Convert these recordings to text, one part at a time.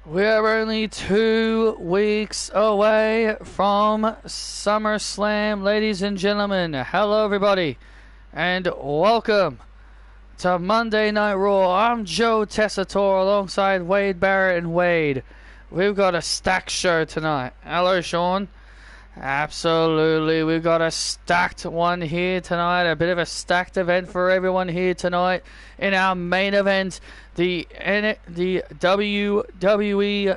We are only 2 weeks away from SummerSlam, ladies and gentlemen. Hello, everybody, and welcome to Monday Night Raw. I'm Joe Tessitore alongside Wade Barrett and Wade. We've got a stacked show tonight. Hello, Sean. Absolutely, we've got a stacked one here tonight. A bit of a stacked event for everyone here tonight. In our main event, the WWE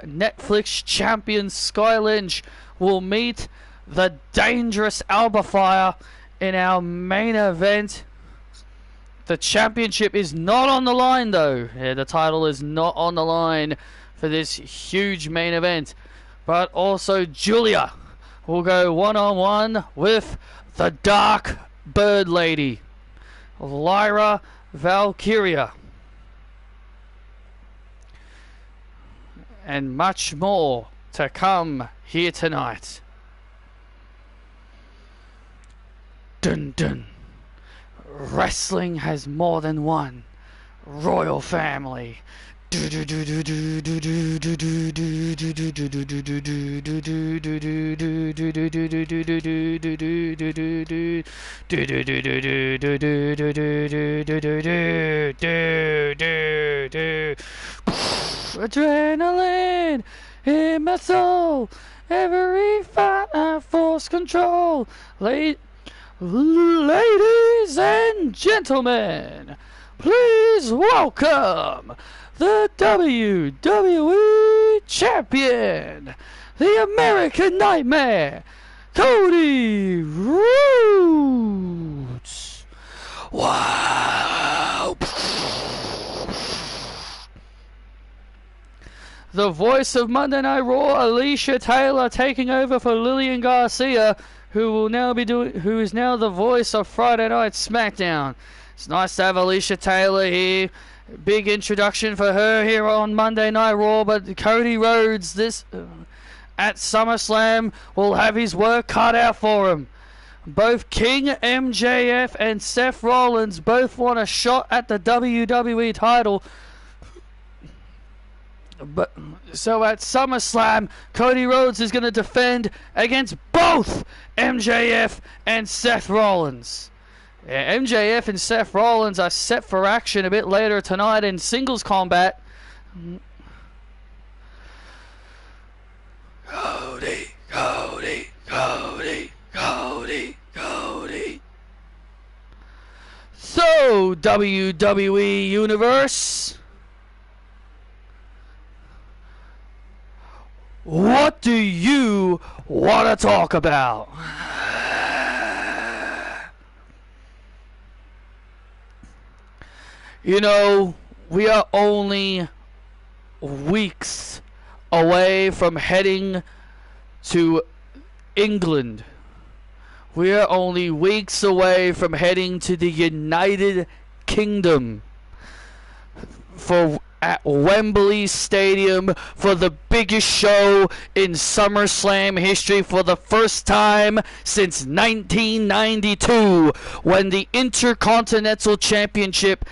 Netflix champion Sky Lynch will meet the dangerous Alba Fire in our main event. The championship is not on the line, though. Yeah, the title is not on the line for this huge main event. But also Julia will go one-on-one with the Dark Bird Lady, Lyra Valkyria. And much more to come here tonight. Dun dun. Wrestling has more than one royal family. Adrenaline in my soul. Every fight I force control. Ladies and gentlemen, please welcome the WWE Champion, the American Nightmare, Cody Rhodes. Wow. The voice of Monday Night Raw, Alicia Taylor, taking over for Lillian Garcia, who is now the voice of Friday Night SmackDown. It's nice to have Alicia Taylor here. Big introduction for her here on Monday Night Raw, but Cody Rhodes at SummerSlam will have his work cut out for him. Both King MJF and Seth Rollins both want a shot at the WWE title. So at SummerSlam, Cody Rhodes is going to defend against both MJF and Seth Rollins. Yeah, MJF and Seth Rollins are set for action a bit later tonight in singles combat. Cody, Cody, Cody, Cody, Cody. So, WWE Universe, what do you want to talk about? You know, we are only weeks away from heading to England. We are only weeks away from heading to the United Kingdom at Wembley Stadium for the biggest show in SummerSlam history for the first time since 1992, when the Intercontinental Championship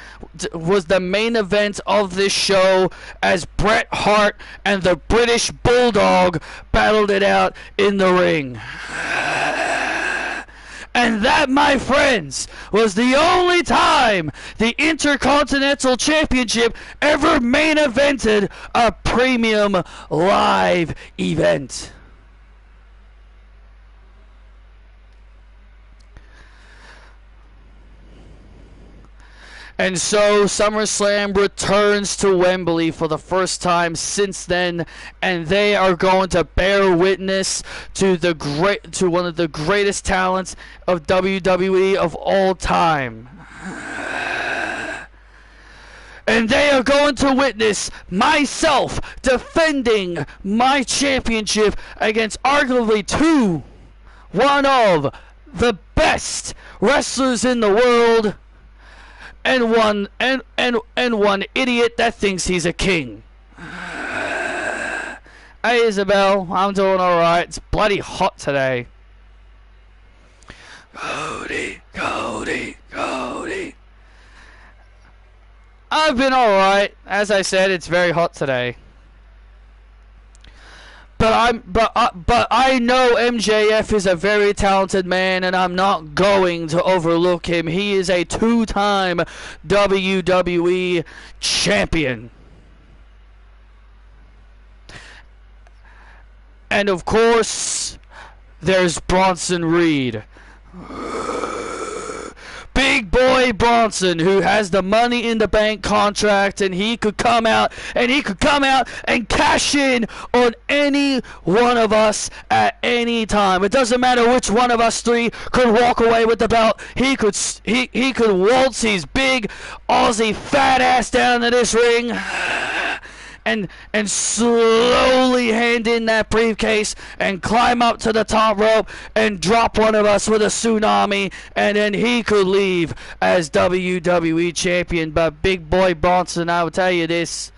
was the main event of this show, as Bret Hart and the British Bulldog battled it out in the ring. And that, my friends, was the only time the Intercontinental Championship ever main evented a premium live event. And so SummerSlam returns to Wembley for the first time since then, and they are going to bear witness to one of the greatest talents of WWE of all time. And they are going to witness myself defending my championship against arguably one of the best wrestlers in the world, and one idiot that thinks he's a king. Hey Isabel, I'm doing alright. It's bloody hot today. Cody, Cody, Cody. I've been alright. As I said, it's very hot today. but I know MJF is a very talented man, and I'm not going to overlook him. He is a 2-time WWE champion. And of course, there's Bronson Reed. Big boy Bronson, who has the Money in the Bank contract, and he could come out and cash in on any one of us at any time. It doesn't matter which one of us three could walk away with the belt. He could waltz his big Aussie fat ass down to this ring and slowly hand in that briefcase and climb up to the top rope and drop one of us with a tsunami, and then he could leave as WWE champion. But Big Boy Bronson, I will tell you this,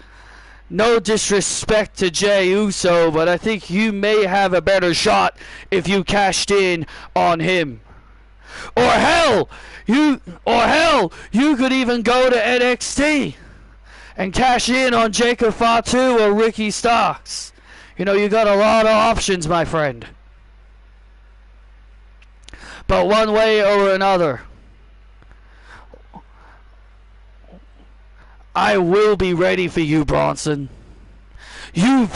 no disrespect to Jey Uso, but I think you may have a better shot if you cashed in on him. Or hell, you could even go to NXT and cash in on Jacob Fatu or Ricky Starks. You know, you got a lot of options, my friend. But one way or another, I will be ready for you, Bronson. You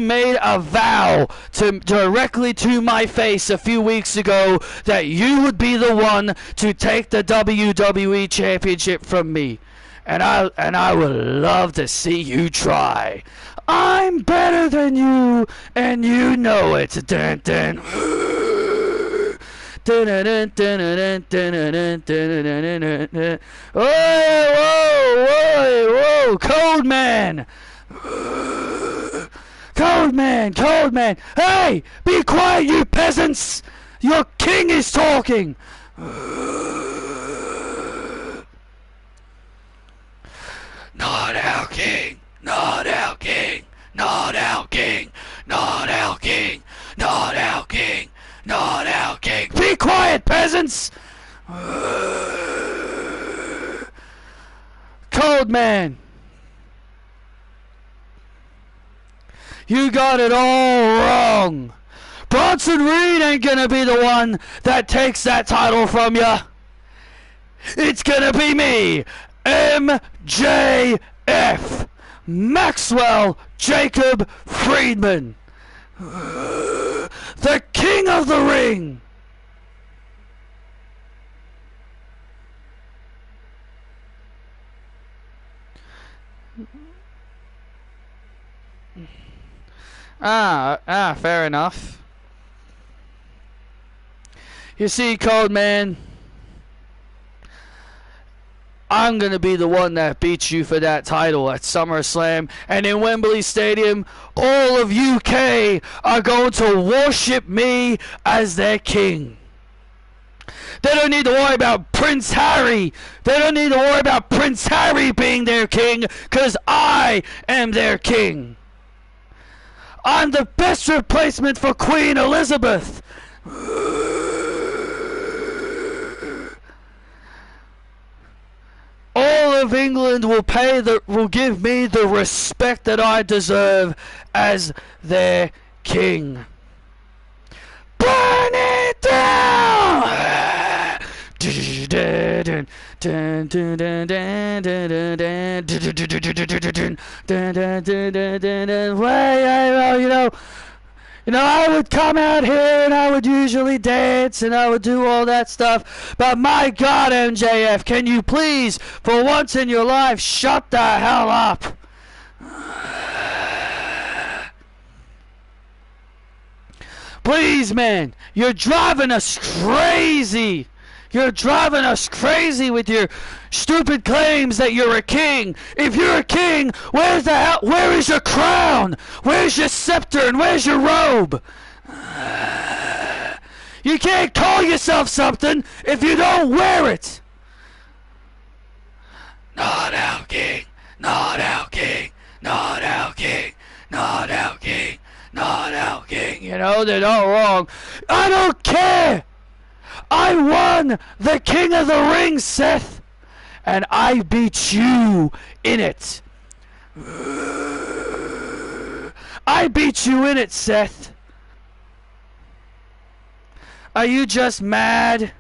made a vow directly to my face a few weeks ago that you would be the one to take the WWE Championship from me. And I would love to see you try. I'm better than you, and you know it. Dun, dun. Whoa, Cold Man. Cold Man. Hey, be quiet, you peasants. Your king is talking. Not our king, not our king, not our king, not our king, not our king, not our king. Be quiet, peasants! Cold Man, you got it all wrong. Bronson Reed ain't gonna be the one that takes that title from you. It's gonna be me, MJF, Maxwell Jacob Friedman, the King of the Ring. Fair enough. You see, Cold Man, I'm going to be the one that beats you for that title at SummerSlam. And in Wembley Stadium, all of UK are going to worship me as their king. They don't need to worry about Prince Harry. They don't need to worry about Prince Harry being their king, because I am their king. I'm the best replacement for Queen Elizabeth. All of England will give me the respect that I deserve as their king. Burn it down! You know, I would come out here and I would usually dance and I would do all that stuff. But my God, MJF, can you please, for once in your life, shut the hell up? Please, man, you're driving us crazy. You're driving us crazy with your stupid claims that you're a king. If you're a king, where is your crown? Where's your scepter and where's your robe? You can't call yourself something if you don't wear it. Not our king, not our king, not our king, not our king, not our king. You know, they're not wrong. I don't care. I won the King of the Ring, Seth, and I beat you in it. I beat you in it, Seth. Are you just mad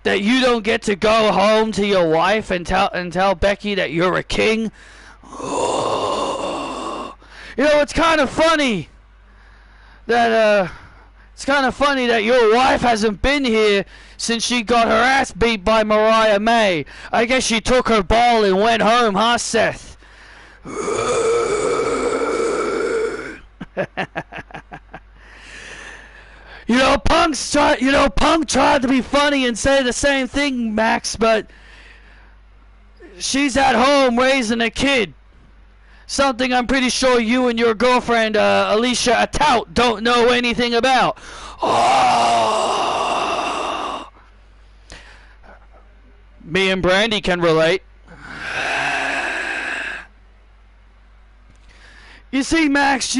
that you don't get to go home to your wife and tell Becky that you're a king? You know, it's kind of funny that your wife hasn't been here since she got her ass beat by Mariah May. I guess she took her ball and went home, huh, Seth? Punk tried to be funny and say the same thing, Max, but she's at home raising a kid. Something I'm pretty sure you and your girlfriend, Alicia Atout, don't know anything about. Oh! Me and Brandy can relate. You see, Max,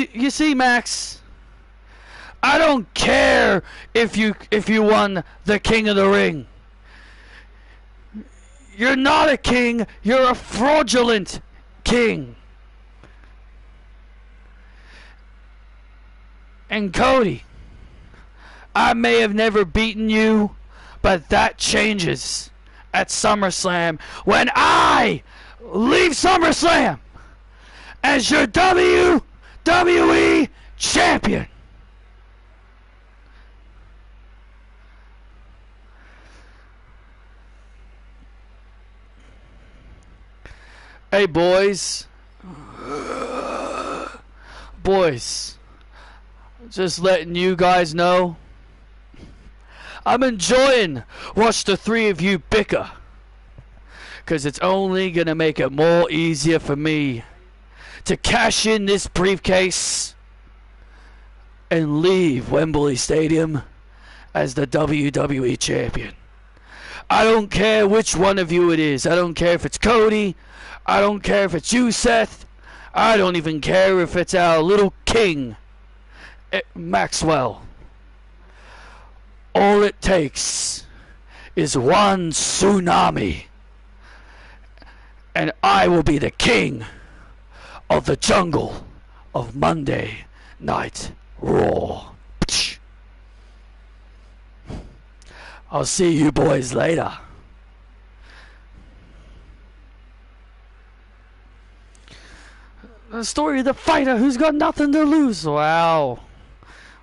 I don't care if you won the King of the Ring. You're not a king, you're a fraudulent king. And Cody, I may have never beaten you, but that changes at SummerSlam when I leave SummerSlam as your WWE champion. Hey, boys. Just letting you guys know, I'm enjoying watch the three of you bicker, because it's only going to make it more easier for me to cash in this briefcase and leave Wembley Stadium as the WWE champion. I don't care which one of you it is. I don't care if it's Cody. I don't care if it's you, Seth. I don't even care if it's our little king, Maxwell. All it takes is one tsunami, and I will be the king of the jungle of Monday Night Raw. I'll see you boys later. The story of the fighter who's got nothing to lose. Wow.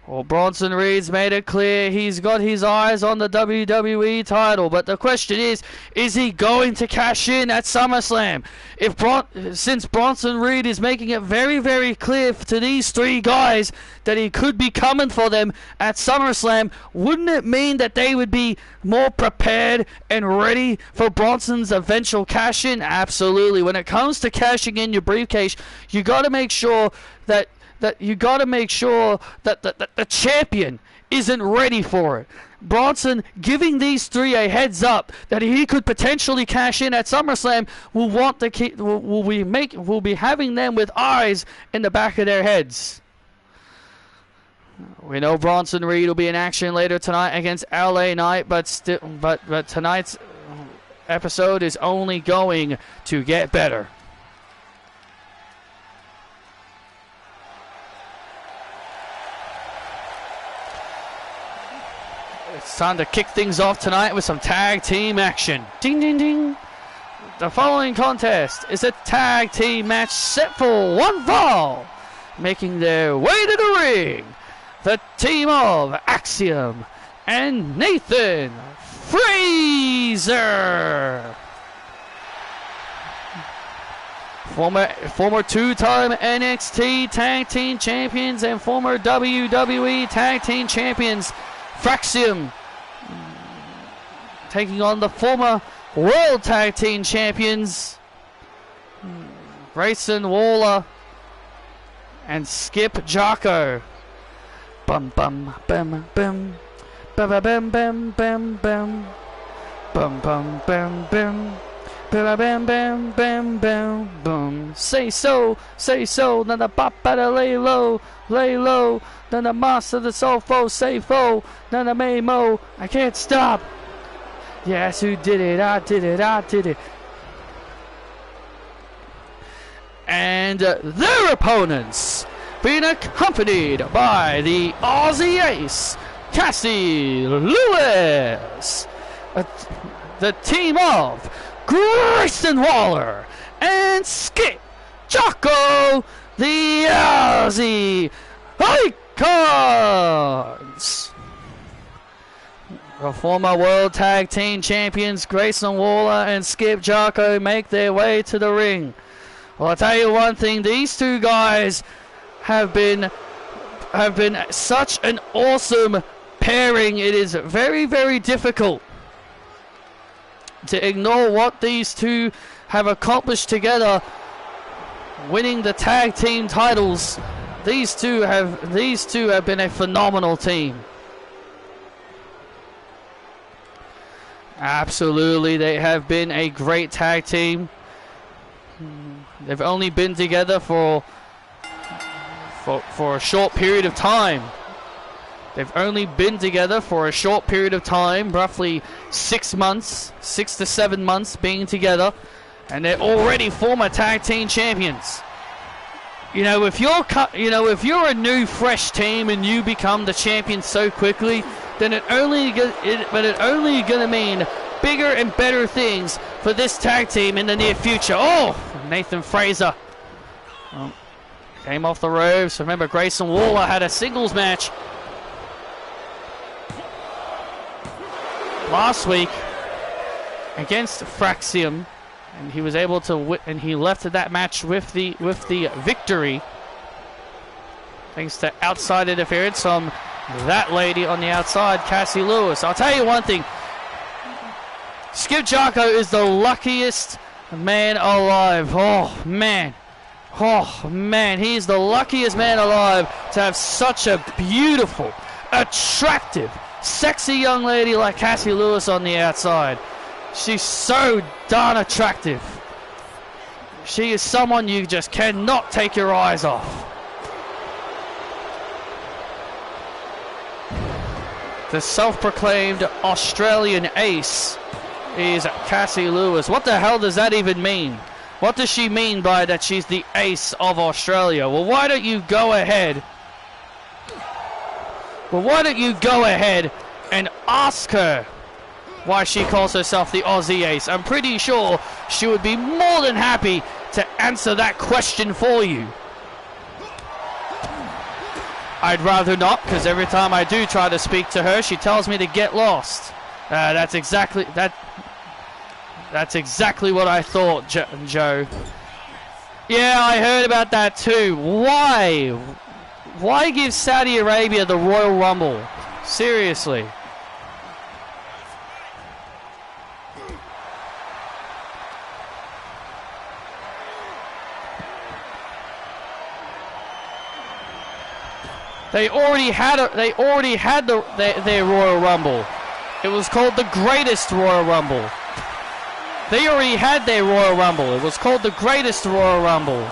Well, Bronson Reed's made it clear he's got his eyes on the WWE title, but the question is he going to cash in at SummerSlam? Since Bronson Reed is making it very, very clear to these three guys that he could be coming for them at SummerSlam, wouldn't it mean that they would be more prepared and ready for Bronson's eventual cash in? Absolutely. When it comes to cashing in your briefcase, you got to make sure that the champion isn't ready for it. Bronson giving these three a heads up that he could potentially cash in at SummerSlam will be having them with eyes in the back of their heads. We know Bronson Reed will be in action later tonight against LA Knight, but tonight's episode is only going to get better. It's time to kick things off tonight with some tag team action. Ding, ding, ding. The following contest is a tag team match set for one fall. Making their way to the ring, the team of Axiom and Nathan Fraser. Former two-time NXT Tag Team Champions and former WWE Tag Team Champions. Fraxium taking on the former World Tag Team Champions Grayson Waller and Skip Jocko. Bum bum bum bum bum bum bum bum bum bum bum bum bum bam bam bam bam bam boom. Say so, then the bop better lay low, then the master the soul foe, say foe, then the Maymo, I can't stop. Yes, who did it? I did it. And their opponents, being accompanied by the Aussie Ace, Cassie Lewis, the team of Grayson Waller and Skip Jocko, the Aussie Icons. The former World Tag Team Champions Grayson Waller and Skip Jocko make their way to the ring. Well, I'll tell you one thing, these two guys have been such an awesome pairing. It is very, very difficult to ignore what these two have accomplished together, winning the tag team titles. These two have been a phenomenal team. Absolutely, they have been a great tag team. They've only been together for a short period of time. They've only been together for a short period of time, roughly 6 months, 6 to 7 months being together, and they're already former tag team champions. You know, if you're a new, fresh team and you become the champion so quickly, then it only gonna mean bigger and better things for this tag team in the near future. Oh, Nathan Fraser came off the ropes. Remember, Grayson Waller had a singles match last week against Fraxium, and he was able to and he left that match with the victory, thanks to outside interference from that lady on the outside, Cassie Lewis. I'll tell you one thing, Skip Jocko is the luckiest man alive. Oh man, he is the luckiest man alive to have such a beautiful, attractive, sexy young lady like Cassie Lewis on the outside. She's so darn attractive. She is someone you just cannot take your eyes off. The self-proclaimed Australian ace is Cassie Lewis. What the hell does that even mean? What does she mean by that she's the ace of Australia? Well, why don't you go ahead and ask her why she calls herself the Aussie Ace. I'm pretty sure she would be more than happy to answer that question for you. I'd rather not, because every time I do try to speak to her, she tells me to get lost. That's exactly what I thought, Joe. Yeah, I heard about that too. Why? Why give Saudi Arabia the Royal Rumble? Seriously. They already had their Royal Rumble. It was called the Greatest Royal Rumble. They already had their Royal Rumble. It was called the Greatest Royal Rumble.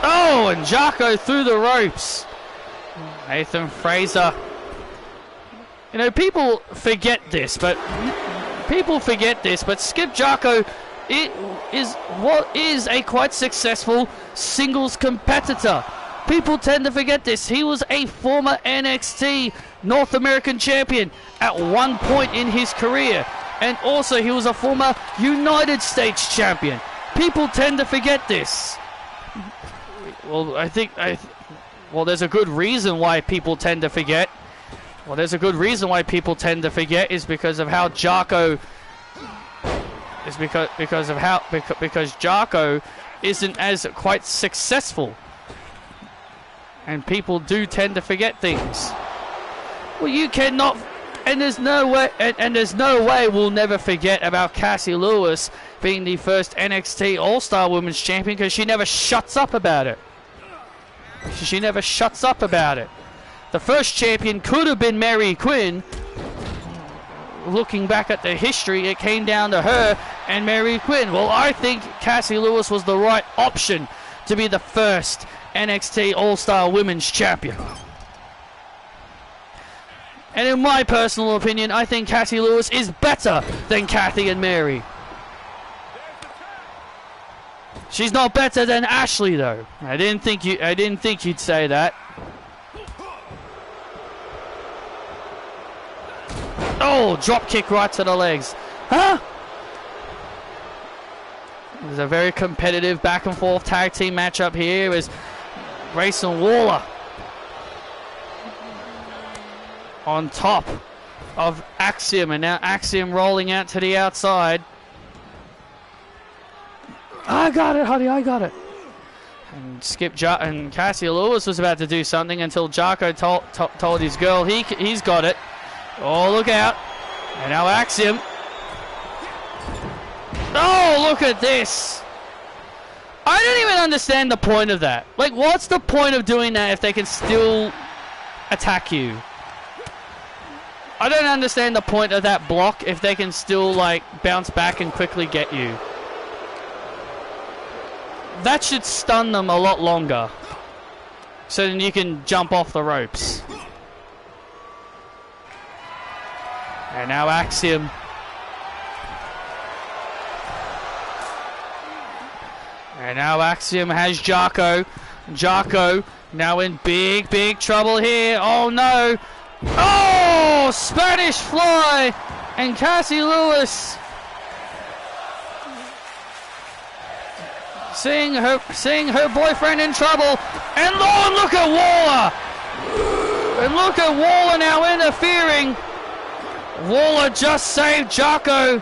Oh, and Jocko through the ropes. Nathan Fraser. You know, people forget this, but Skip Jocko is a quite successful singles competitor. People tend to forget this. He was a former NXT North American champion at one point in his career, and also he was a former United States champion. People tend to forget this. Well, there's a good reason why people tend to forget. Is because of how Jocko because Jocko isn't as quite successful, and people do tend to forget things. Well, you cannot, and there's no way we'll never forget about Cassie Lewis being the first NXT All-Star Women's Champion, because she never shuts up about it. The first champion could have been Mary Quinn. Looking back at the history, it came down to her and Mary Quinn. Well, I think Cassie Lewis was the right option to be the first NXT All-Star Women's Champion. And in my personal opinion, I think Cassie Lewis is better than Kathy and Mary. She's not better than Ashley, though. I didn't think you'd say that. Oh, drop kick right to the legs. Huh? There's a very competitive back and forth tag team matchup here as Grayson Waller on top of Axiom, and now Axiom rolling out to the outside. I got it, honey, I got it. And and Cassie Lewis was about to do something until Jarko told his girl he's got it. Oh, look out. And now Axiom. Oh, look at this. I don't even understand the point of that. Like, what's the point of doing that if they can still attack you? I don't understand the point of that block if they can still, like, bounce back and quickly get you. That should stun them a lot longer, so then you can jump off the ropes. And now Axiom. And now Axiom has Jarko. Jarko now in big trouble here. Oh no. Oh! Spanish fly! And Cassie Lewis seeing her boyfriend in trouble. And oh, look at Waller! And look at Waller now interfering. Waller just saved Jarko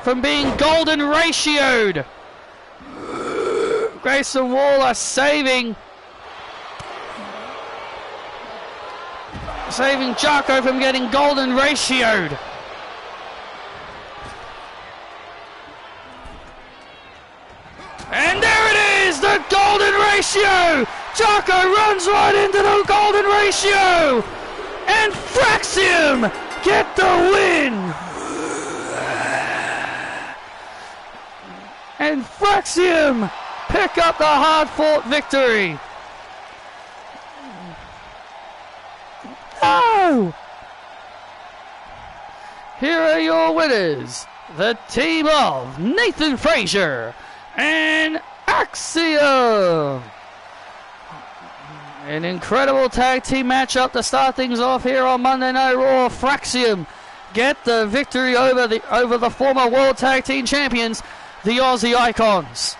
from being golden ratioed. Grayson Waller saving Jarko from getting golden ratioed. And there it is, the golden ratio. Jarko runs right into the golden ratio, and Fraxium get the win. And Fraxium pick up the hard-fought victory. Oh! Here are your winners, the team of Nathan Frazier and Axiom. An incredible tag team matchup to start things off here on Monday Night Raw. Fraxium get the victory over the former World Tag Team Champions, the Aussie Icons.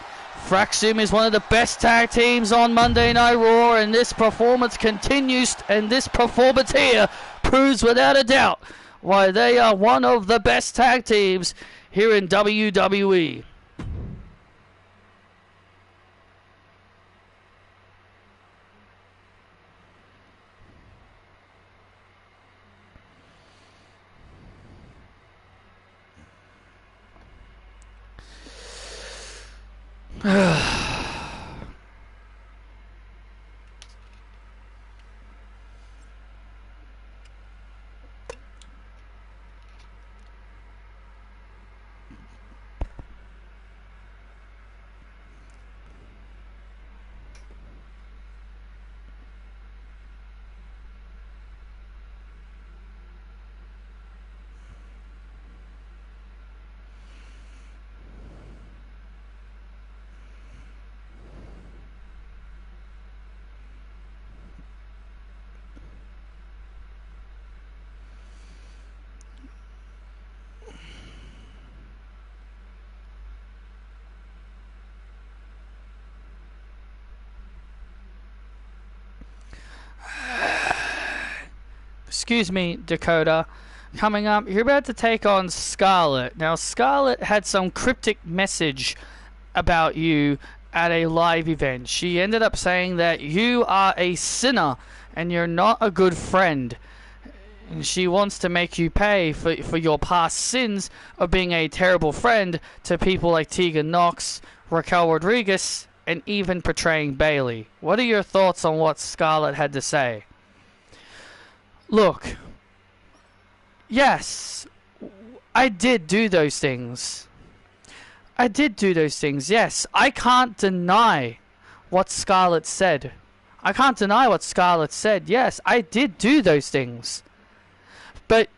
Fraxium is one of the best tag teams on Monday Night Raw, and this performance continues, and this performance here proves without a doubt why they are one of the best tag teams here in WWE. Excuse me, Dakota. Coming up, you're about to take on Scarlett. Now, Scarlett had some cryptic message about you at a live event. She ended up saying that you are a sinner and you're not a good friend. And she wants to make you pay for your past sins of being a terrible friend to people like Tegan Knox, Raquel Rodriguez, and even portraying Bailey. What are your thoughts on what Scarlett had to say? Look, yes, I did do those things. I did do those things, yes. I can't deny what Scarlett said. I can't deny what Scarlett said. Yes, I did do those things. But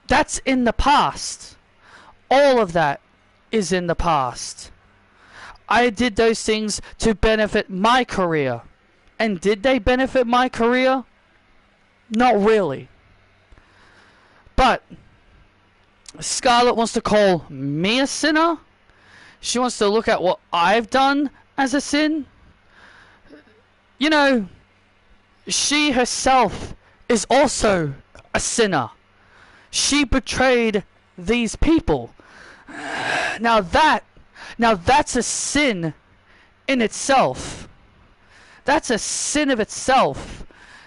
that's in the past. All of that is in the past. I did those things to benefit my career. And did they benefit my career? Not really. But Scarlett wants to call me a sinner. She wants to look at what I've done as a sin. You know, she herself is also a sinner. She betrayed these people. Now that's a sin in itself. That's a sin of itself.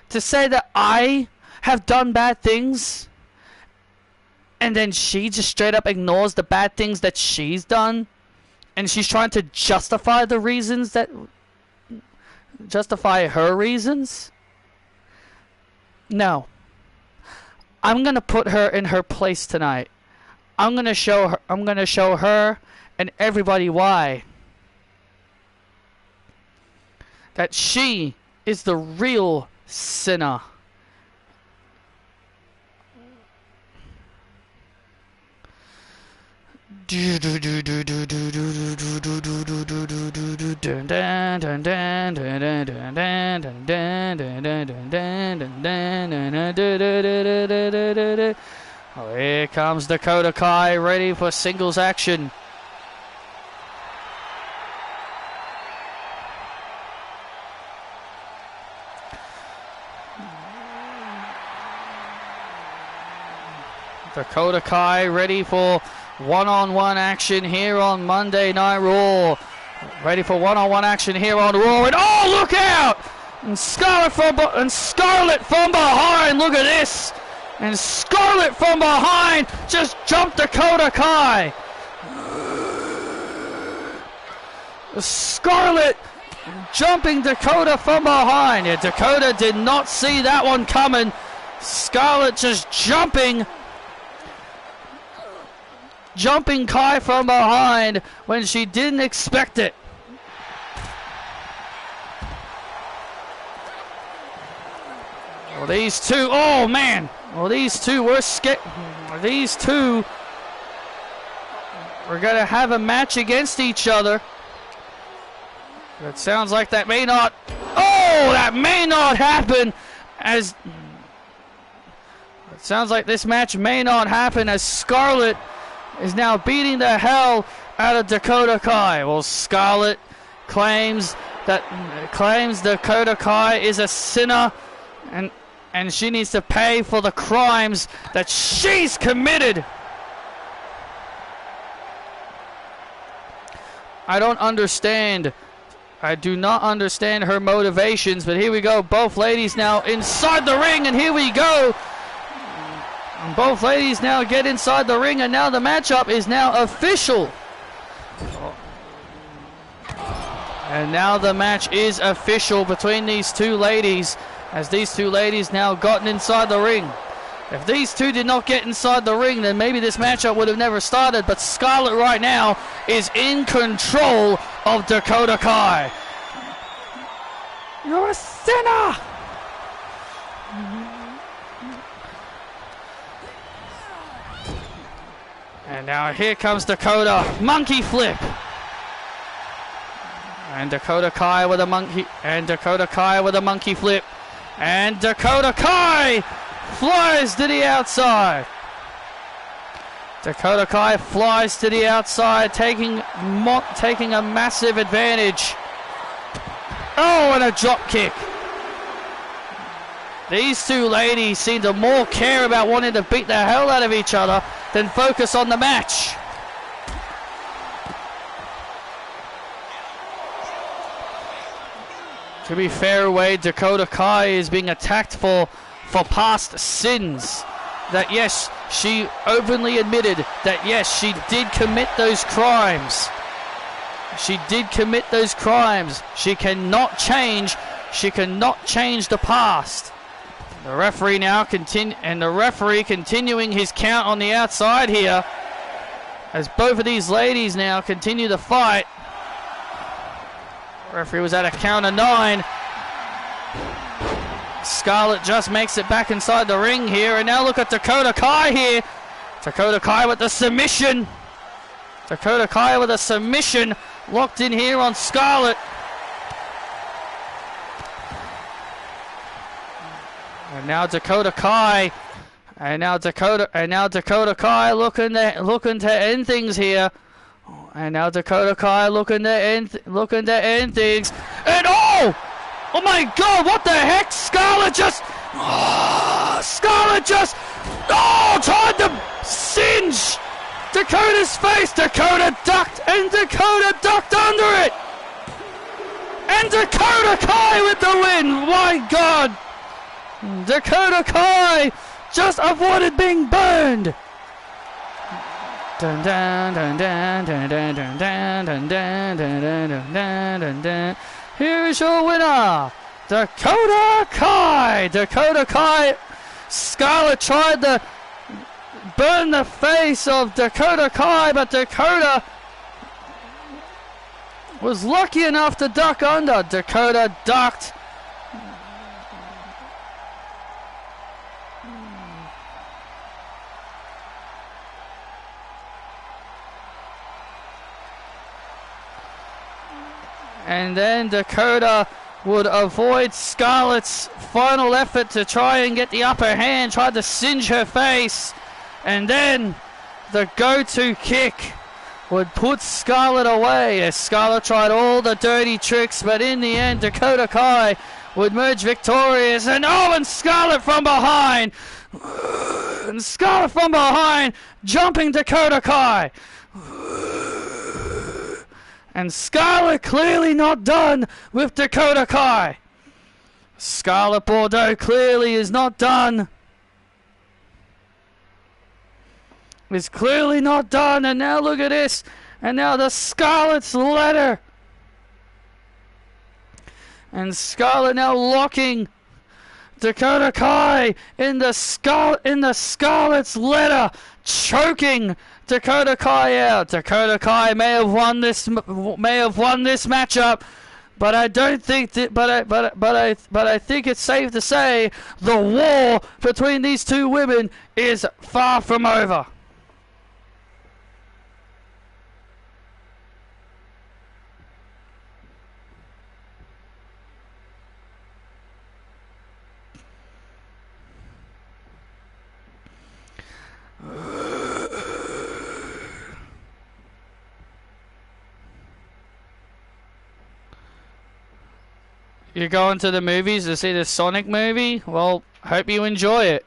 To say that I have done bad things and then she just straight up ignores the bad things that she's done, and she's trying to justify the reasons that justify her reasons. No. I'm going to put her in her place tonight. I'm going to show her and everybody why that she is the real sinner. Oh, here comes Dakota Kai, ready for singles action. Dakota Kai ready for one-on-one action here on Monday Night Raw. Ready for one-on-one action here on Raw. And oh, look out! And Scarlett from behind. Look at this. And Scarlett from behind just jumped Dakota Kai. Scarlett jumping Dakota from behind. Yeah, Dakota did not see that one coming. Scarlett just jumping Kai from behind when she didn't expect it. Well, these two, oh man. Well, these two were These two are going to have a match against each other. It sounds like that may not. Oh, that may not happen. It sounds like this match may not happen as Scarlett is now beating the hell out of Dakota Kai. Well, Scarlett claims Dakota Kai is a sinner and she needs to pay for the crimes that she's committed. I don't understand. I do not understand her motivations, but here we go. Both ladies now inside the ring, and here we go. And both ladies now get inside the ring, and now the matchup is now official. And now the match is official between these two ladies, as these two ladies now gotten inside the ring. If these two did not get inside the ring, then maybe this matchup would have never started, but Scarlett right now is in control of Dakota Kai. You're a sinner! And now here comes Dakota, monkey flip. And Dakota Kai with a monkey flip. And Dakota Kai flies to the outside. Dakota Kai flies to the outside, taking a massive advantage. Oh, and a drop kick. These two ladies seem to more care about wanting to beat the hell out of each other than focus on the match. To be fair, Wade, Dakota Kai is being attacked for past sins. That yes, she openly admitted that yes, she did commit those crimes. She did commit those crimes. She cannot change the past. The referee now continuing his count on the outside here, as both of these ladies now continue to fight. The referee was at a count of 9. Scarlett just makes it back inside the ring here, and now look at Dakota Kai here. Dakota Kai with the submission. Dakota Kai with a submission locked in here on Scarlett. And now Dakota Kai. And now Dakota Kai looking to end things here. And now Dakota Kai looking to end things. And oh my God, what the heck? Scarlett just tried to singe Dakota's face. Dakota ducked, and Dakota ducked under it. And Dakota Kai with the win. My God. Dakota Kai just avoided being burned. Dun dun dun dun dun dun dun dun dun dun dun dun dun. Here is your winner, Dakota Kai. Dakota Kai. Scarlett tried to burn the face of Dakota Kai, but Dakota was lucky enough to duck under. Dakota ducked. And then Dakota would avoid Scarlett's final effort to try and get the upper hand, tried to singe her face. And then the go-to kick would put Scarlett away as Scarlett tried all the dirty tricks, but in the end Dakota Kai would emerge victorious. And oh, and Scarlett from behind. And Scarlett from behind, jumping Dakota Kai. And Scarlett clearly not done with Dakota Kai. Scarlett Bordeaux clearly is not done. Is clearly not done. And now look at this. And now the Scarlett's letter. And Scarlett now locking Dakota Kai in the Scarlett's letter, choking Dakota Kai out. Dakota Kai may have won this matchup, but I don't think that. But I think it's safe to say the war between these two women is far from over. You're going to the movies to see the Sonic movie? Well, hope you enjoy it.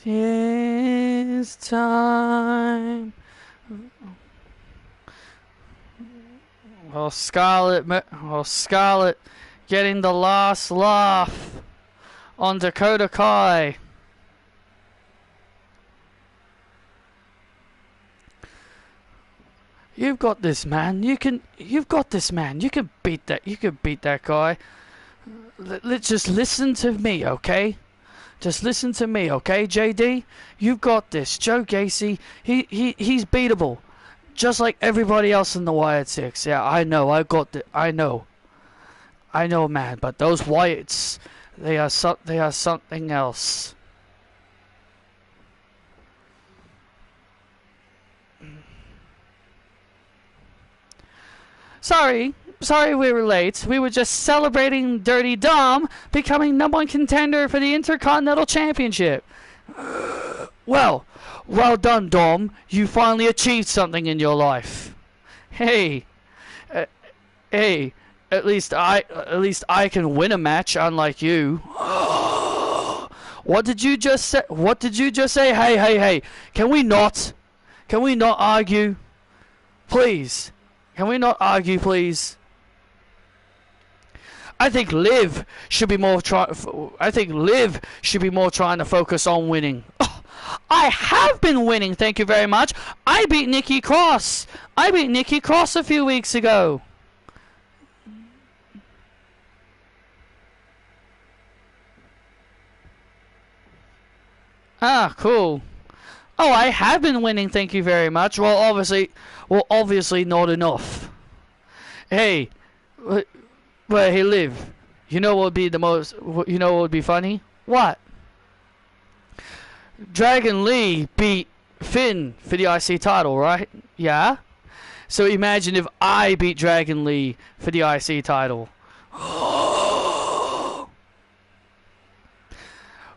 It's time. Well, Scarlett getting the last laugh on Dakota Kai. You've got this, man. You've got this, man. You can beat that. You can beat that guy. Let's just listen to me, okay? Just listen to me, okay, JD? You've got this. Joe Gacy, he's beatable, just like everybody else in the Wyatt Six. Yeah, I know. I know, man. But those Wyatts, they are something else. Sorry we were late. We were just celebrating Dirty Dom becoming #1 contender for the Intercontinental Championship. Well done, Dom. You finally achieved something in your life. Hey, at least I can win a match, unlike you. What did you just say? Hey. Can we not argue? Please. Can we not argue, please? I think Liv should be more trying to focus on winning. Oh, I have been winning, thank you very much. I beat Nikki Cross. A few weeks ago. Ah, cool. Oh, I have been winning, thank you very much. Well, obviously not enough. Hey, where he live? You know what would be the most? You know what would be funny? What? Dragon Lee beat Finn for the IC title, right? Yeah. So imagine if I beat Dragon Lee for the IC title.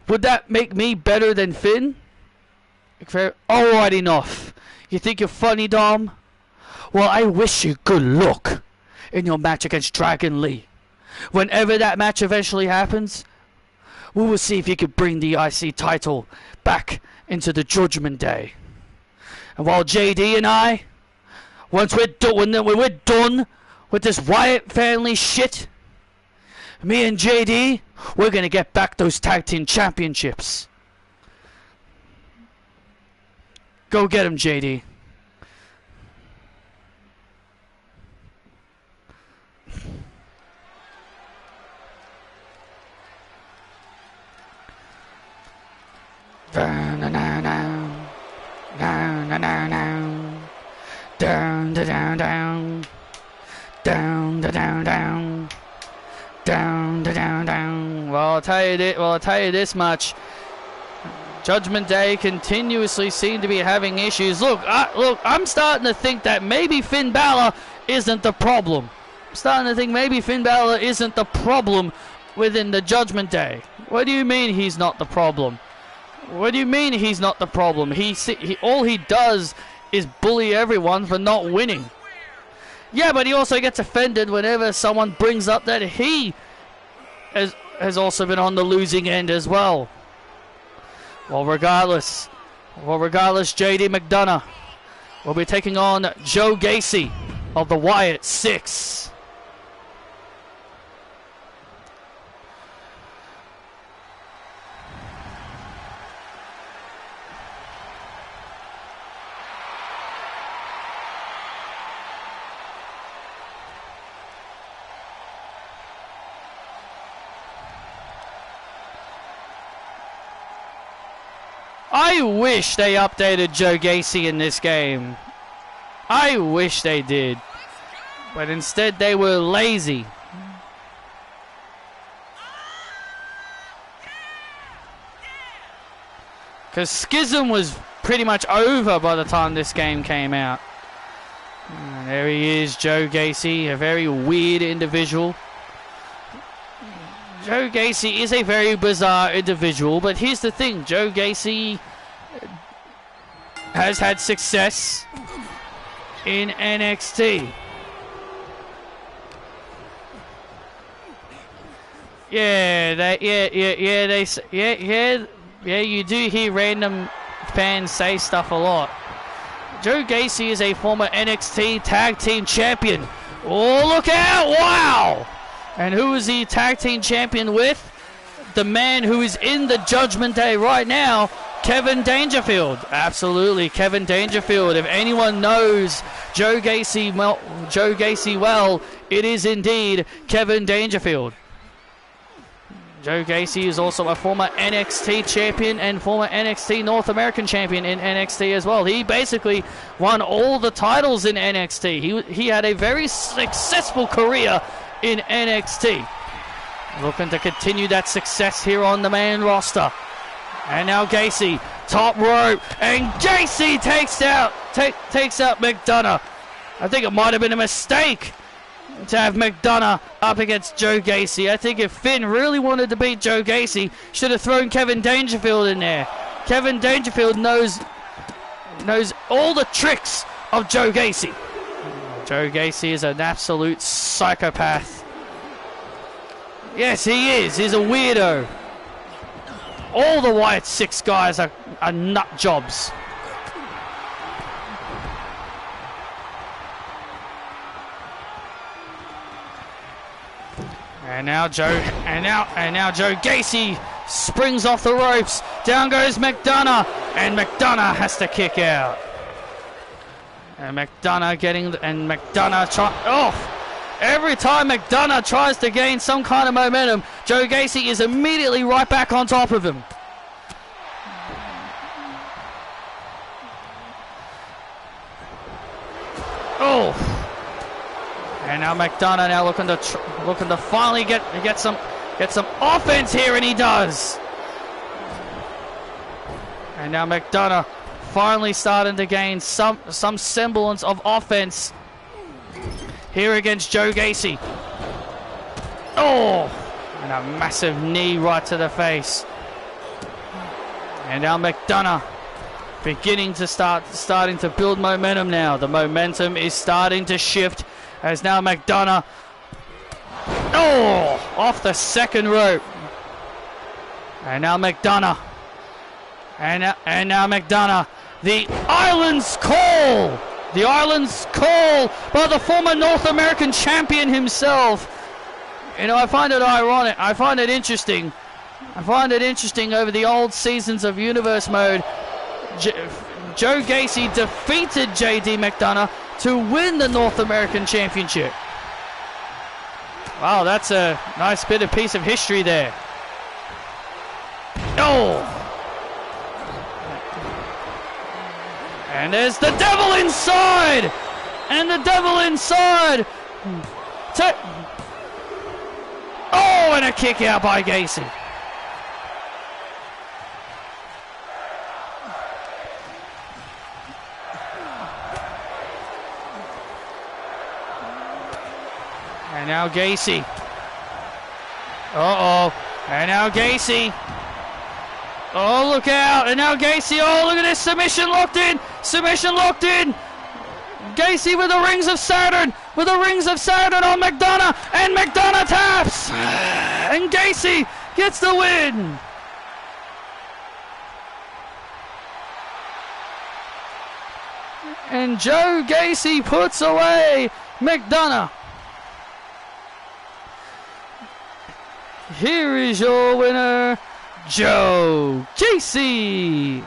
Would that make me better than Finn? Alright, enough. You think you're funny, Dom? Well, I wish you good luck in your match against Dragon Lee. Whenever that match eventually happens, we will see if you can bring the IC title back into the Judgment Day. And while JD and I, once we're done with this Wyatt family shit, me and JD, we're gonna get back those tag team championships. Go get him, JD. Down, down, down, down, down, down, down, down, down, down, down, down, down. Well, I'll tell you this much. Judgment Day continuously seem to be having issues. Look, I'm starting to think that maybe Finn Balor isn't the problem. I'm starting to think maybe Finn Balor isn't the problem within the Judgment Day. What do you mean he's not the problem? What do you mean he's not the problem? All he does is bully everyone for not winning. Yeah, but he also gets offended whenever someone brings up that he has also been on the losing end as well. Well, regardless, JD McDonough will be taking on Joe Gacy of the Wyatt Six. I wish they updated Joe Gacy in this game. I wish they did. But instead they were lazy. Because Schism was pretty much over by the time this game came out. And there he is, Joe Gacy, a very weird individual. Joe Gacy is a very bizarre individual, but here's the thing. Joe Gacy has had success in NXT. Yeah, you do hear random fans say stuff a lot. Joe Gacy is a former NXT Tag Team Champion. Oh, look out! Wow! And who is he tag team champion with? The man who is in the Judgment Day right now, Kevin Dangerfield. Absolutely, Kevin Dangerfield. If anyone knows Joe Gacy well, it is indeed Kevin Dangerfield. Joe Gacy is also a former NXT champion and former NXT North American champion in NXT as well. He basically won all the titles in NXT. He had a very successful career in NXT. Looking to continue that success here on the main roster. And now Gacy, top rope, and Gacy takes out McDonough. I think it might have been a mistake to have McDonough up against Joe Gacy. I think if Finn really wanted to beat Joe Gacy, should have thrown Kevin Dangerfield in there. Kevin Dangerfield knows all the tricks of Joe Gacy. Joe Gacy is an absolute psychopath. Yes, he is. He's a weirdo. All the Wyatt Six guys are nut jobs. And now Joe Gacy springs off the ropes. Down goes McDonough, and McDonough has to kick out. And McDonough every time McDonough tries to gain some kind of momentum, Joe Gacy is immediately right back on top of him. Oh. And now McDonough now looking to finally get some offense here, and he does. And now McDonough finally starting to gain some semblance of offense here against Joe Gacy. Oh, and a massive knee right to the face. And now McDonough beginning to starting to build momentum now. The momentum is starting to shift as now McDonough, oh, off the second rope. And now McDonough. And now McDonough. The Island's call. The Island's call by the former North American champion himself. You know, I find it ironic. I find it interesting. Over the old seasons of Universe Mode, Joe Gacy defeated JD McDonough to win the North American Championship. Wow, that's a nice piece of history there. Oh! And there's the devil inside! And the devil inside! Oh, and a kick out by Gacy. And now Gacy. Uh-oh. And now Gacy. Oh, look out. And now Gacy. Oh, look at this. Submission locked in. Submission locked in. Gacy with the rings of Saturn. With the rings of Saturn on McDonough. And McDonough taps. And Gacy gets the win. And Joe Gacy puts away McDonough. Here is your winner, Joe Gacy.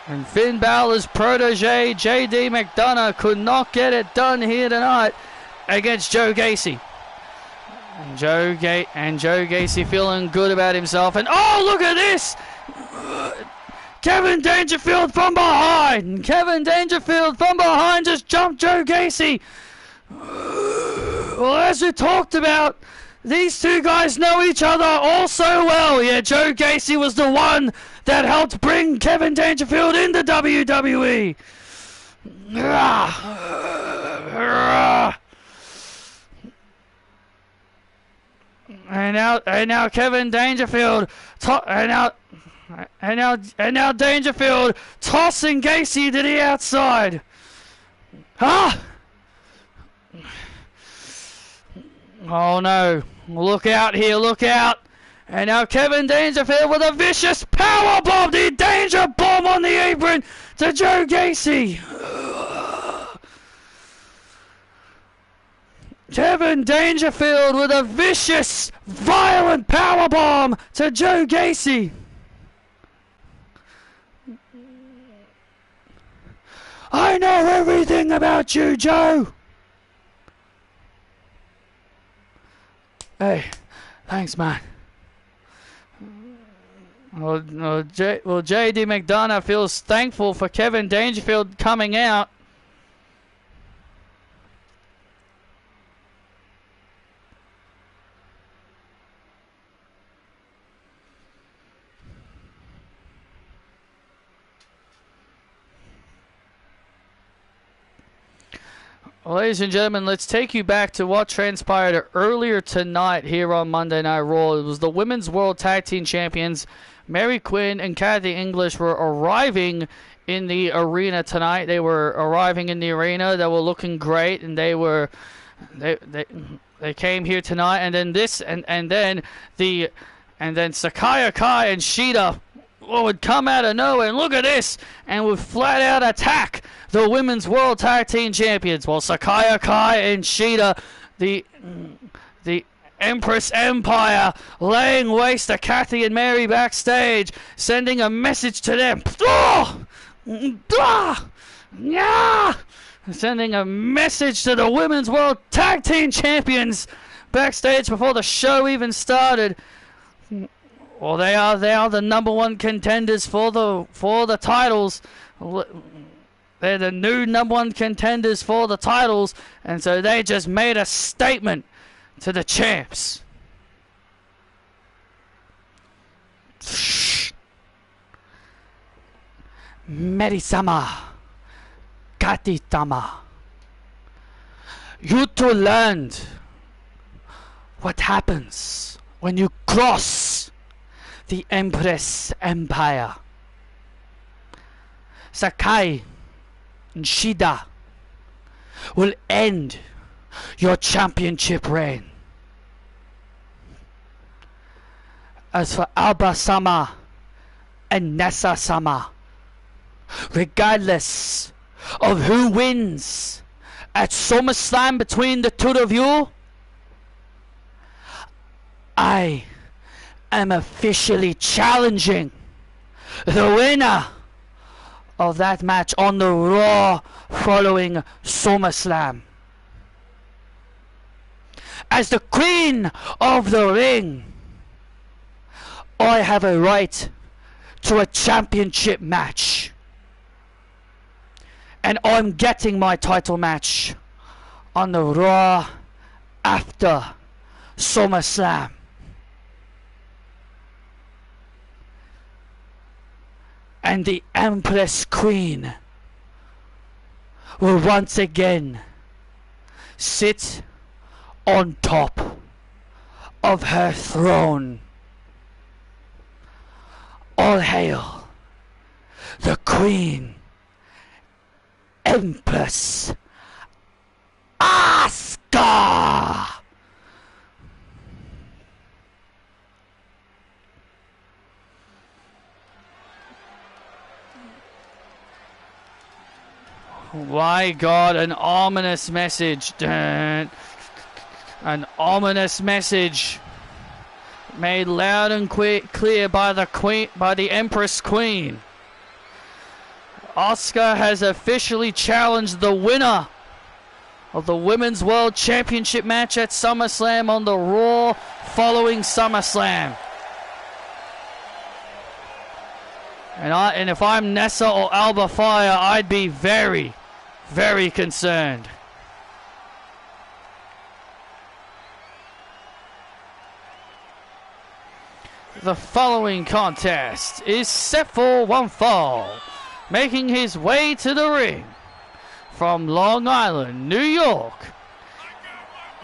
And Finn Balor's protege, JD McDonough, could not get it done here tonight against Joe Gacy. And Joe Gacy feeling good about himself. And oh, look at this! Kevin Dangerfield from behind. Kevin Dangerfield from behind just jumped Joe Gacy. Well, as we talked about, these two guys know each other all so well. Yeah, Joe Gacy was the one that helped bring Kevin Dangerfield into WWE. And now Kevin Dangerfield, and now Dangerfield tossing Gacy to the outside. Oh no, look out here, look out. And now Kevin Dangerfield with a vicious powerbomb, the danger bomb on the apron to Joe Gacy. Kevin Dangerfield with a vicious, violent powerbomb to Joe Gacy. I know everything about you, Joe. Hey, thanks, man. Well, JD McDonough feels thankful for Kevin Dangerfield coming out. Well, ladies and gentlemen, let's take you back to what transpired earlier tonight here on Monday Night Raw. It was the Women's World Tag Team Champions, Mary Quinn and Kathy English, were arriving in the arena tonight. They were arriving in the arena. They were looking great, and they came here tonight. And then Sakaya Kai and Shida would come out of nowhere, and look at this, and would flat out attack the Women's World Tag Team Champions. While Sakaya Kai and Shida, the Empress Empire, laying waste to Kathy and Mary backstage, sending a message to them. Sending a message to the Women's World Tag Team Champions backstage before the show even started. Well, they are the number one contenders for the titles. They're the new #1 contenders for the titles, and so they just made a statement to the champs. Merisama, Katitama. You two learned what happens when you cross the Empress Empire. Sakai and Shida will end your championship reign. As for Alba-sama and Nessa-sama, regardless of who wins at SummerSlam between the two of you, I am officially challenging the winner of that match on the Raw following SummerSlam. As the Queen of the Ring, I have a right to a championship match. And I'm getting my title match on the Raw after SummerSlam. And the Empress Queen will once again sit on top of her throne. All hail the Queen Empress Asuka! My God, an ominous message. An ominous message made loud and clear by the Empress Queen. Asuka has officially challenged the winner of the Women's World Championship match at SummerSlam on the Raw following SummerSlam. And if I'm Nessa or Alba Fire, I'd be very, very concerned. The following contest is set for one fall. Making his way to the ring from Long Island, New York,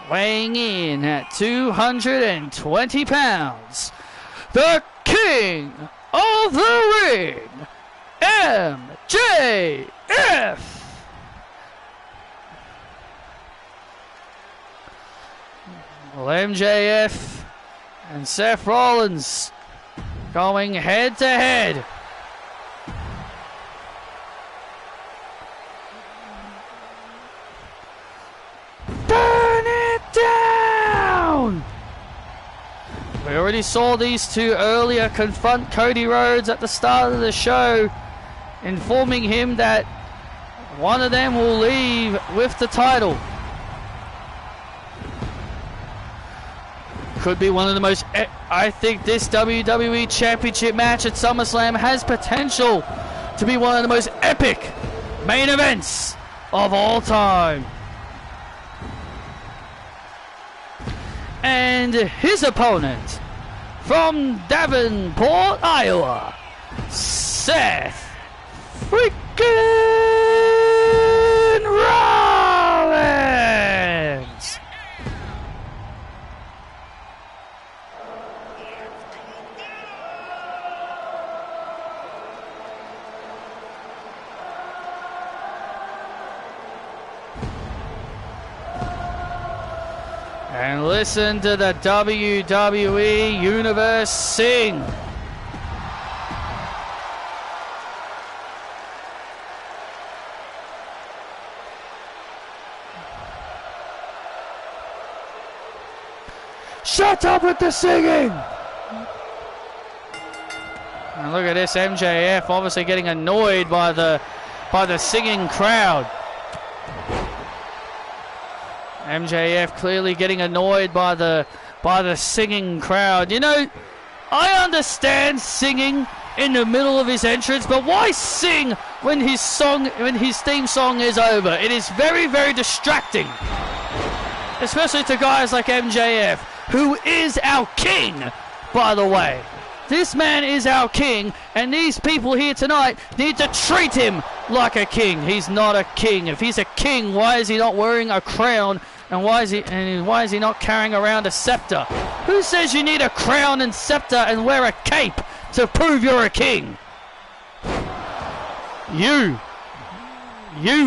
weighing in at 220 pounds, the King of the Ring, MJF. Well, MJF and Seth Rollins going head to head. Burn it down! We already saw these two earlier confront Cody Rhodes at the start of the show, informing him that one of them will leave with the title. Could be one of the most... I think this WWE Championship match at SummerSlam has potential to be one of the most epic main events of all time. And his opponent from Davenport, Iowa, Seth freaking Rollins. And listen to the WWE Universe sing. Shut up with the singing! And look at this, MJF obviously getting annoyed by the singing crowd. MJF clearly getting annoyed by the singing crowd. You know, I understand singing in the middle of his entrance, but why sing when his theme song is over? It is very, very distracting, especially to guys like MJF, who is our king, by the way. This man is our king, and these people here tonight need to treat him like a king. He's not a king. If he's a king, why is he not wearing a crown? And why is he not carrying around a scepter? Who says you need a crown and scepter and wear a cape to prove you're a king? You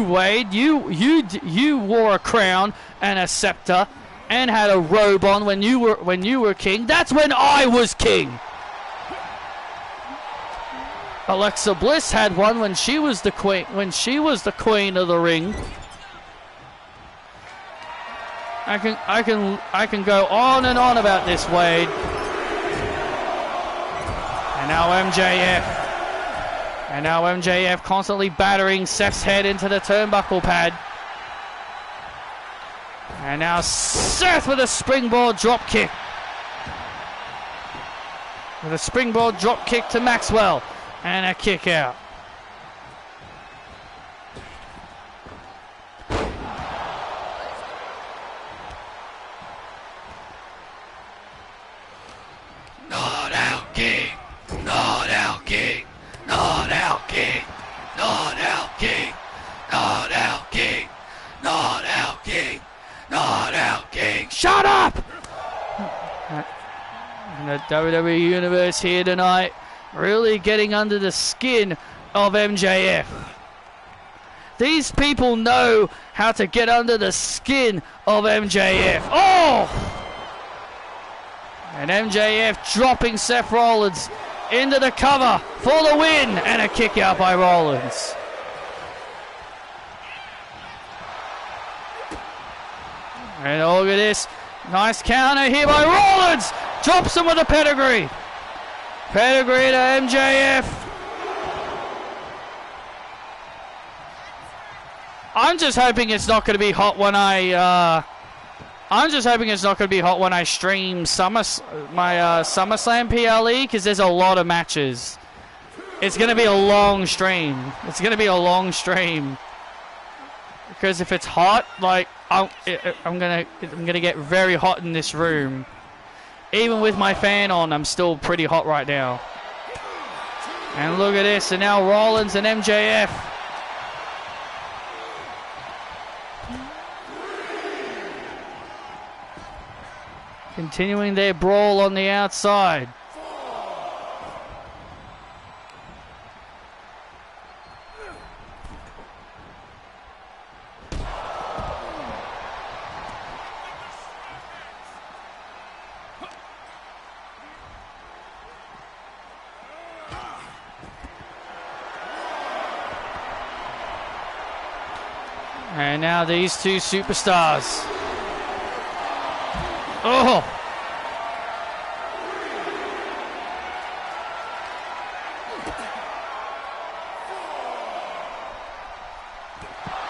Wade, you wore a crown and a scepter and had a robe on when you were king. That's when I was king. Alexa Bliss had one when she was the queen. When she was the queen of the ring. I can go on and on about this, Wade. And now MJF. And now MJF constantly battering Seth's head into the turnbuckle pad. And now Seth with a springboard drop kick. With a springboard drop kick to Maxwell. And a kick out. Not our king. Not our king. Not our king. Not our king. Not our king. Not our king. Not our king. Shut up! And the WWE Universe here tonight, really getting under the skin of MJF. These people know how to get under the skin of MJF. Oh! And MJF dropping Seth Rollins into the cover for the win, and a kick out by Rollins. And look at this. Nice counter here by Rollins. Drops him with a pedigree. Pedigree to MJF. I'm just hoping it's not going to be hot when I stream my SummerSlam PLE, because there's a lot of matches. It's going to be a long stream. Because if it's hot, like I'm gonna get very hot in this room. Even with my fan on, I'm still pretty hot right now. And look at this, and now Rollins and MJF. Continuing their brawl on the outside. And now these two superstars. Oh!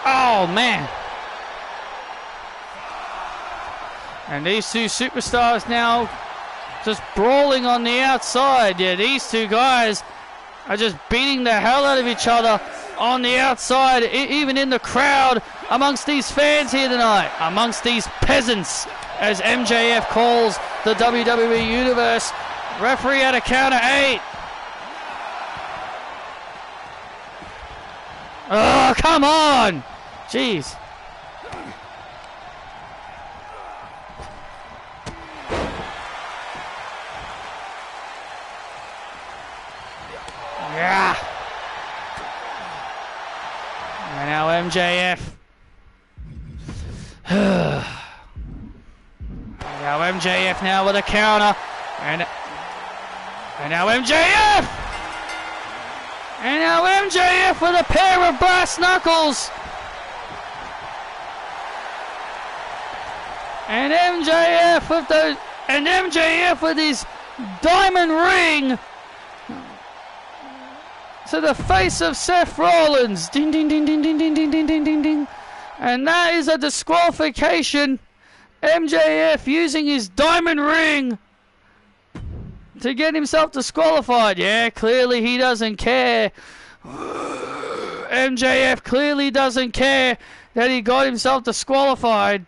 Oh, man. And these two superstars now just brawling on the outside. Yeah, these two guys are just beating the hell out of each other on the outside, even in the crowd, amongst these fans here tonight, amongst these peasants, as MJF calls the WWE Universe. Referee at a count of 8. Oh, come on! Jeez. Yeah. And now MJF. Now MJF now with a counter. And now MJF! And now MJF with a pair of brass knuckles. And MJF with his diamond ring to the face of Seth Rollins. Ding, ding, ding, ding, ding, ding, ding, ding, ding, ding, ding. And that is a disqualification. MJF using his diamond ring to get himself disqualified. Yeah, clearly he doesn't care. MJF clearly doesn't care that he got himself disqualified.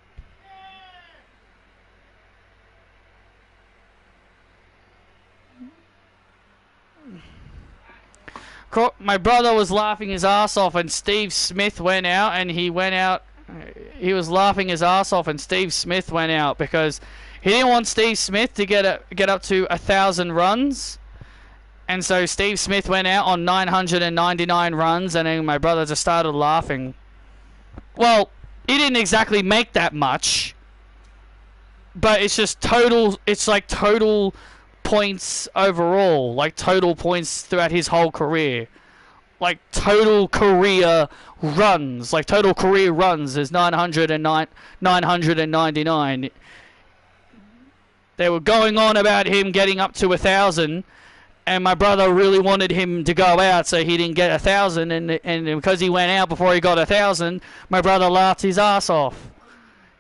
My brother was laughing his ass off and Steve Smith went out, and he was laughing his ass off, and Steve Smith went out because he didn't want Steve Smith to get up to 1,000 runs. And so Steve Smith went out on 999 runs, and then my brother just started laughing. Well, he didn't exactly make that much, but it's just total, it's like total points overall, like total points throughout his whole career. Like total career runs, is 999. They were going on about him getting up to 1,000, and my brother really wanted him to go out so he didn't get 1,000, and because he went out before he got 1,000, my brother laughed his ass off.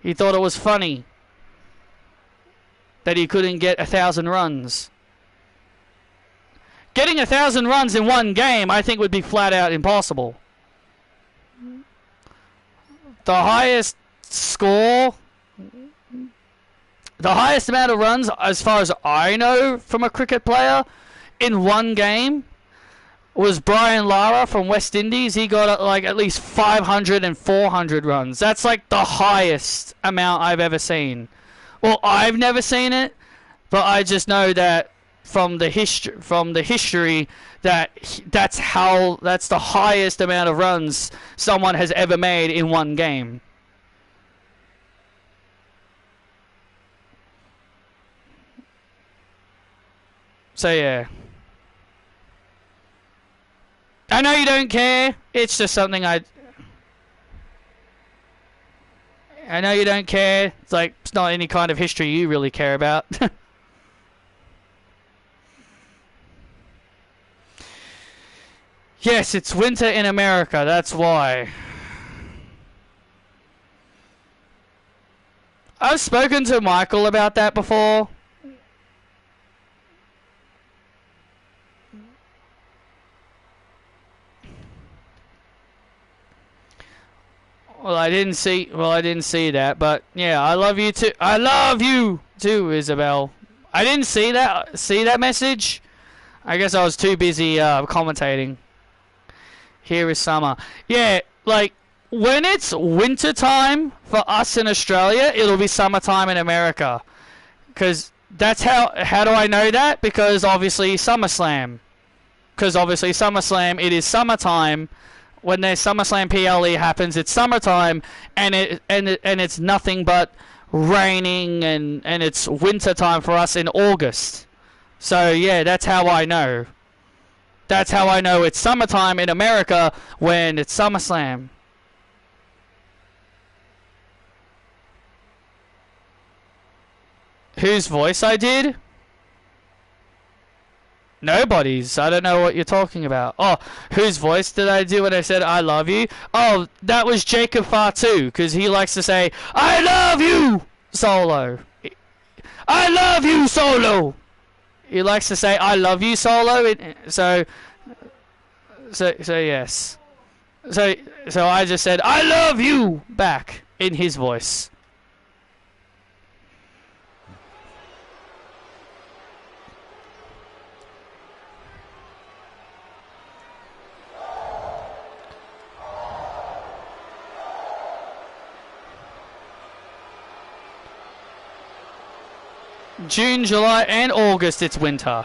He thought it was funny that he couldn't get 1,000 runs. Getting 1,000 runs in one game, I think, would be flat out impossible. The highest score, the highest amount of runs, as far as I know, from a cricket player in one game was Brian Lara from West Indies. He got like at least 500 and 400 runs. That's like the highest amount I've ever seen. Well, I've never seen it, but I just know that from the history that that's the highest amount of runs someone has ever made in one game. So yeah, I know you don't care. It's just something I know you don't care. It's like, it's not any kind of history you really care about. Yes, it's winter in America, that's why. I've spoken to Michael about that before. Well, I didn't see that, but yeah, I love you too. I love you too, Isabel. I didn't see that message. I guess I was too busy commentating. Here is summer. Yeah, like when it's winter time for us in Australia, it'll be summertime in America. Because that's how do I know that? Because obviously SummerSlam. It is summertime. When there's SummerSlam PLE happens, it's summertime, and it's nothing but raining, and it's winter time for us in August. So yeah, that's how I know. That's how I know it's summertime in America when it's SummerSlam. Whose voice I did? Nobody's. I don't know what you're talking about. Oh, whose voice did I do when I said I love you? Oh, that was Jacob Fatu, because he likes to say, I love you, Solo. I love you, Solo. He likes to say, I love you, Solo. So yes. So I just said, I love you, back in his voice. June, July, and August, it's winter.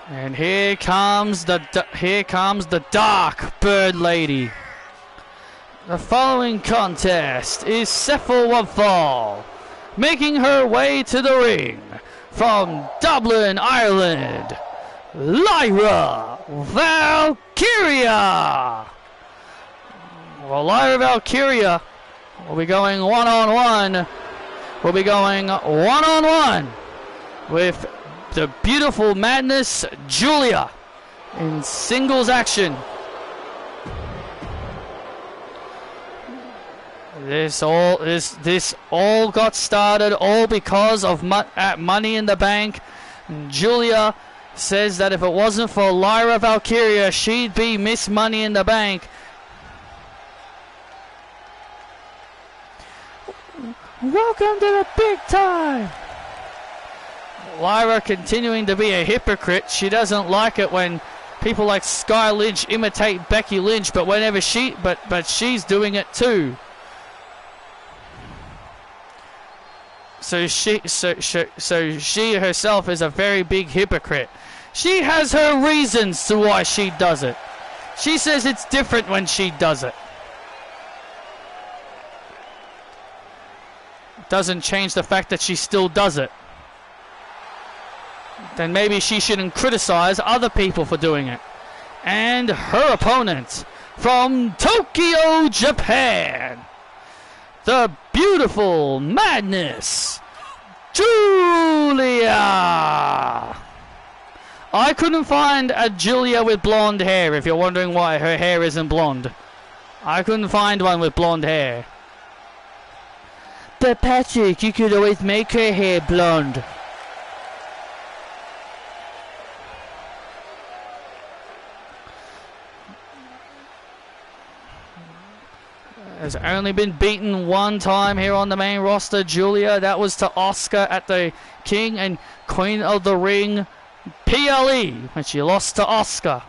And here comes the Dark Bird Lady. The following contest is Cephalwafal, making her way to the ring from Dublin, Ireland, Lyra Valkyria. Well, Lyra Valkyria will be going one-on-one. With the beautiful Madness Julia in singles action. This all got started all because of Money in the Bank. And Julia says that if it wasn't for Lyra Valkyria, she'd be Miss Money in the Bank. Welcome to the big time. Lyra continuing to be a hypocrite. She doesn't like it when people like Sky Lynch imitate Becky Lynch, but whenever but she's doing it too. So she herself is a very big hypocrite. She has her reasons to why she does it. She says it's different when she does it. Doesn't change the fact that she still does it. Then maybe she shouldn't criticize other people for doing it. And her opponent from Tokyo, Japan, the beautiful Madness, Julia. I couldn't find a Julia with blonde hair, if you're wondering why her hair isn't blonde. I couldn't find one with blonde hair. But Patrick, you could always make her hair blonde. Has only been beaten one time here on the main roster, Julia. That was to Asuka at the King and Queen of the Ring PLE when she lost to Asuka.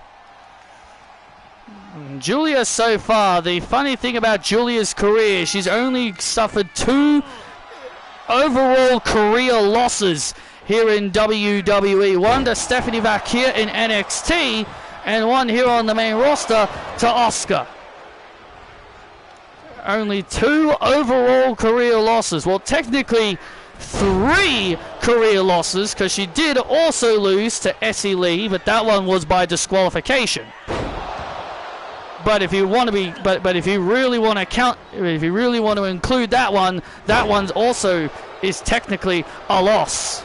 Julia so far, the funny thing about Julia's career, she's only suffered 2 overall career losses here in WWE. One to Stephanie Vaquer in NXT and one here on the main roster to Asuka. Only 2 overall career losses. Well, technically 3 career losses, because she did also lose to Essie Lee, but that one was by disqualification. But if you want to be, but if you really want to count, if you really want to include that one's also is technically a loss.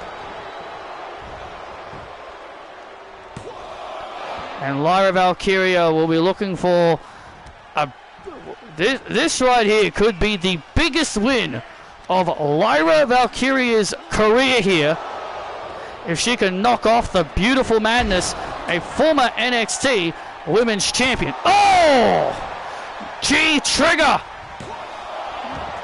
And Lyra Valkyria will be looking for a. This right here could be the biggest win of Lyra Valkyria's career here. If she can knock off the beautiful Madness, a former NXT Women's Champion. Oh! G-Trigger!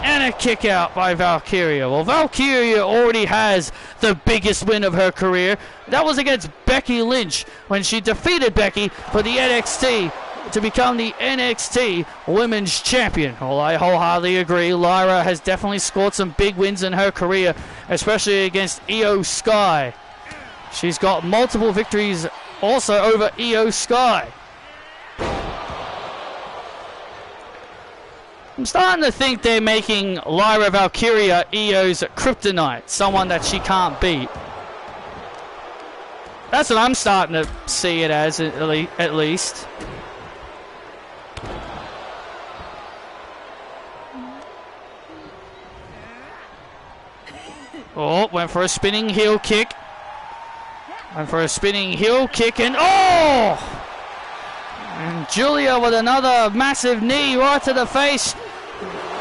And a kick out by Valkyria. Well, Valkyria already has the biggest win of her career. That was against Becky Lynch when she defeated Becky for the NXT to become the NXT Women's Champion. Well, I wholeheartedly agree. Lyra has definitely scored some big wins in her career, especially against Io Sky. She's got multiple victories also over Io Sky. I'm starting to think they're making Lyra Valkyria Io's kryptonite, someone that she can't beat. That's what I'm starting to see it as, at least. Oh, went for a spinning heel kick. Went for a spinning heel kick and oh! And Julia with another massive knee right to the face.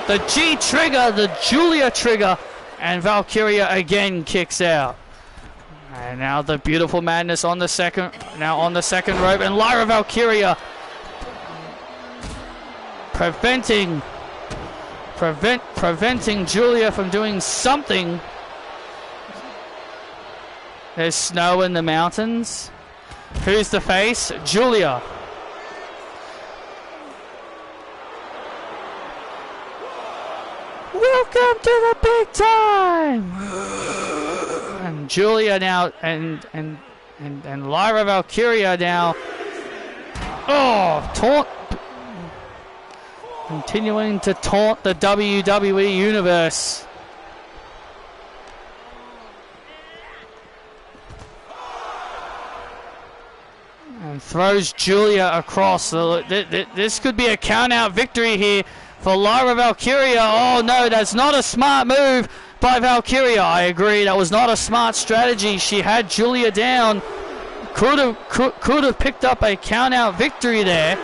The G trigger, the Julia trigger, and Valkyria again kicks out. And now the beautiful Madness on the second, rope, and Lyra Valkyria preventing Julia from doing something. There's snow in the mountains. Who's the face? Julia. Welcome to the big time. And Julia now, and Lyra Valkyria now. Oh, taunt. Continuing to taunt the WWE Universe. And throws Julia across. This could be a count-out victory here for Lyra Valkyria. Oh no, that's not a smart move by Valkyria. I agree, that was not a smart strategy. She had Julia down. Could have picked up a count-out victory there.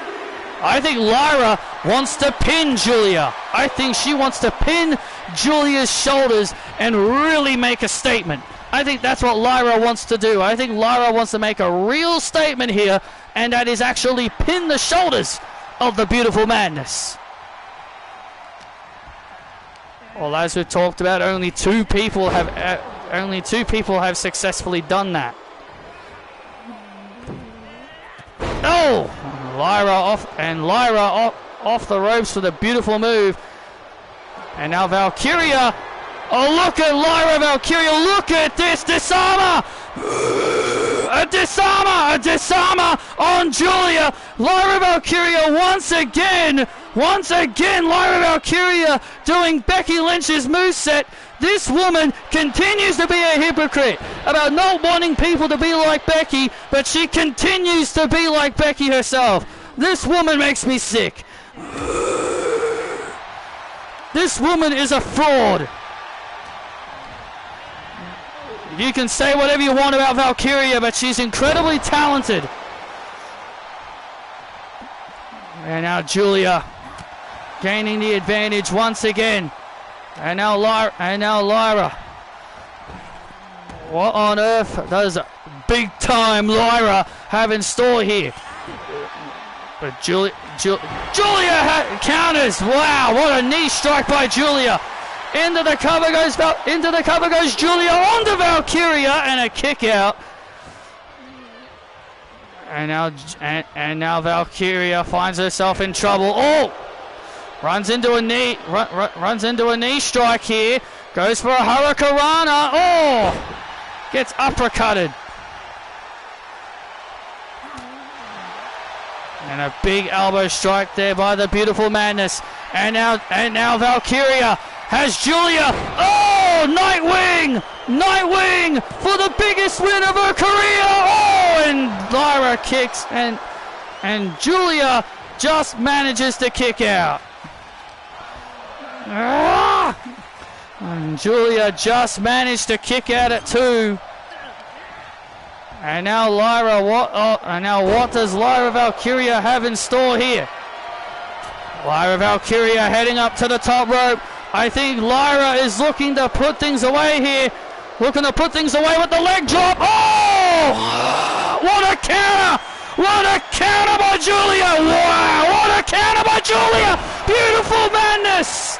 I think Lyra wants to pin Julia. I think she wants to pin Julia's shoulders and really make a statement. I think that's what Lyra wants to do. I think Lyra wants to make a real statement here, and that is actually pin the shoulders of the Beautiful Madness. Well, as we've talked about, only two people have successfully done that. Oh! Lyra off the ropes for the beautiful move. And now Valkyria. Oh, look at Lyra Valkyria. Look at this. Disarmer. A disarmer on Julia. Lyra Valkyria once again, Lyra Valkyria doing Becky Lynch's moveset. This woman continues to be a hypocrite about not wanting people to be like Becky, but she continues to be like Becky herself. This woman makes me sick. This woman is a fraud. You can say whatever you want about Valkyria, but she's incredibly talented. And now Julia gaining the advantage once again. And now Lyra. What on earth does big time Lyra have in store here? But Julia counters. Wow, what a knee strike by Julia. Into the cover goes Julia onto Valkyria and a kick out. And now Valkyria finds herself in trouble. Oh! Runs into a knee strike here. Goes for a Hurricanrana. Oh! Gets uppercutted. And a big elbow strike there by the Beautiful Madness. And now Valkyria has Julia. Oh! Nightwing for the biggest win of her career. Oh! And Lyra kicks and Julia just manages to kick out. And Julia just managed to kick out at 2. And now Lyra, what does Lyra Valkyria have in store here? Lyra Valkyria heading up to the top rope. I think Lyra is looking to put things away here. Looking to put things away with the leg drop. Oh! What a counter! What a counter by Julia! Wow! What a counter by Julia! Beautiful Madness!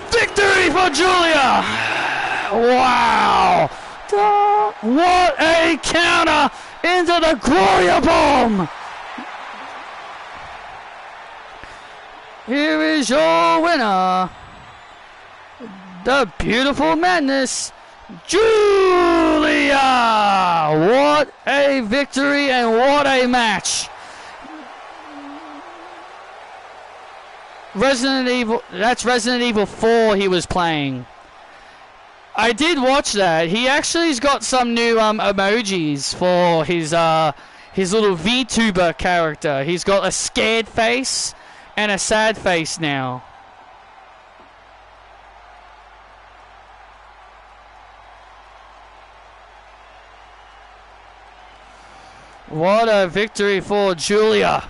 Victory for Julia! Wow! What a counter into the Gloria Bomb! Here is your winner, the Beautiful Madness, Julia! What a victory and what a match! That's Resident Evil 4 he was playing. I did watch that. He actually's got some new emojis for his little VTuber character. He's got a scared face and a sad face now. What a victory for Julia.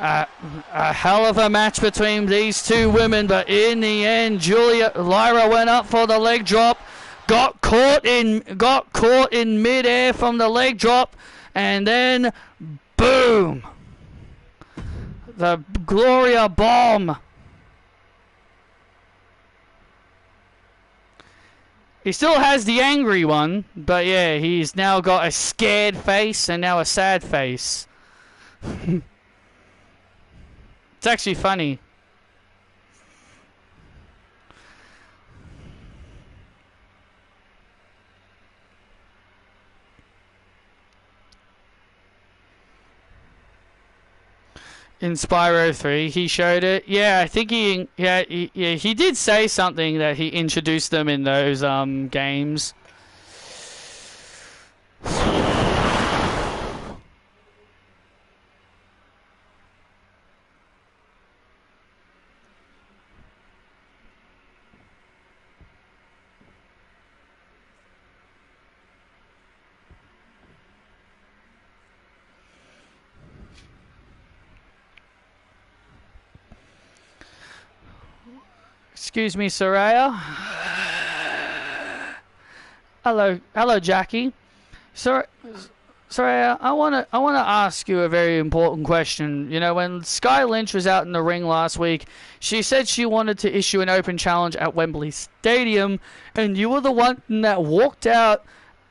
A hell of a match between these two women, but in the end, Lyra went up for the leg drop, got caught in midair from the leg drop, and then boom, the Gloria Bomb. He still has the angry one, but yeah, he's now got a scared face and now a sad face. It's actually funny. In Spyro 3, he showed it. Yeah, I think he did say something that he introduced them in those games. Excuse me, Soraya. Hello, Jackie. Soraya, I wanna ask you a very important question. You know, when Sky Lynch was out in the ring last week, she said she wanted to issue an open challenge at Wembley Stadium, and you were the one that walked out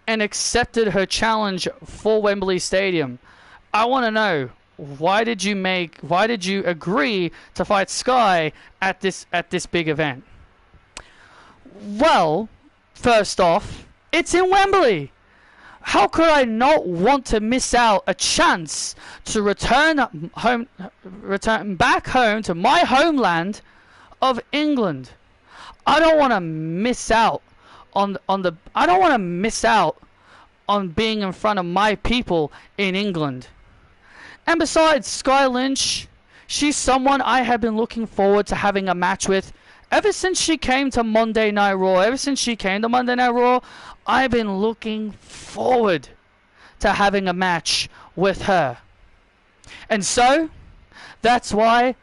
and accepted her challenge for Wembley Stadium. I want to know, why did you agree to fight Sky at this big event? Well, first off, it's in Wembley. How could I not want to miss out a chance to return back home to my homeland of England? I don't want to miss out on being in front of my people in England. And besides, Sky Lynch, she's someone I have been looking forward to having a match with ever since she came to Monday Night Raw. I've been looking forward to having a match with her. And so, that's why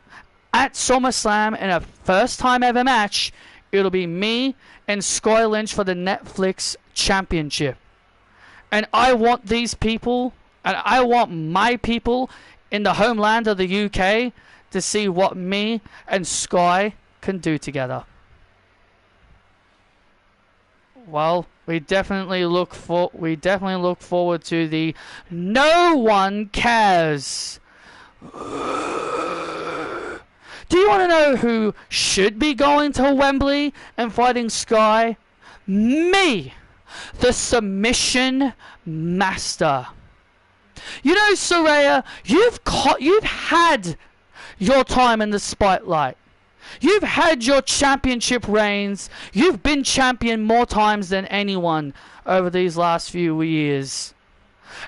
at SummerSlam, in a first time ever match, it'll be me and Sky Lynch for the Netflix Championship. And I want these people, and I want my people in the homeland of the UK to see what me and Sky can do together. Well, we definitely look forward to the No One Cares. Do you want to know who should be going to Wembley and fighting Sky? Me, the submission master. You know, Soraya, you've had your time in the spotlight. You've had your championship reigns. You've been champion more times than anyone over these last few years.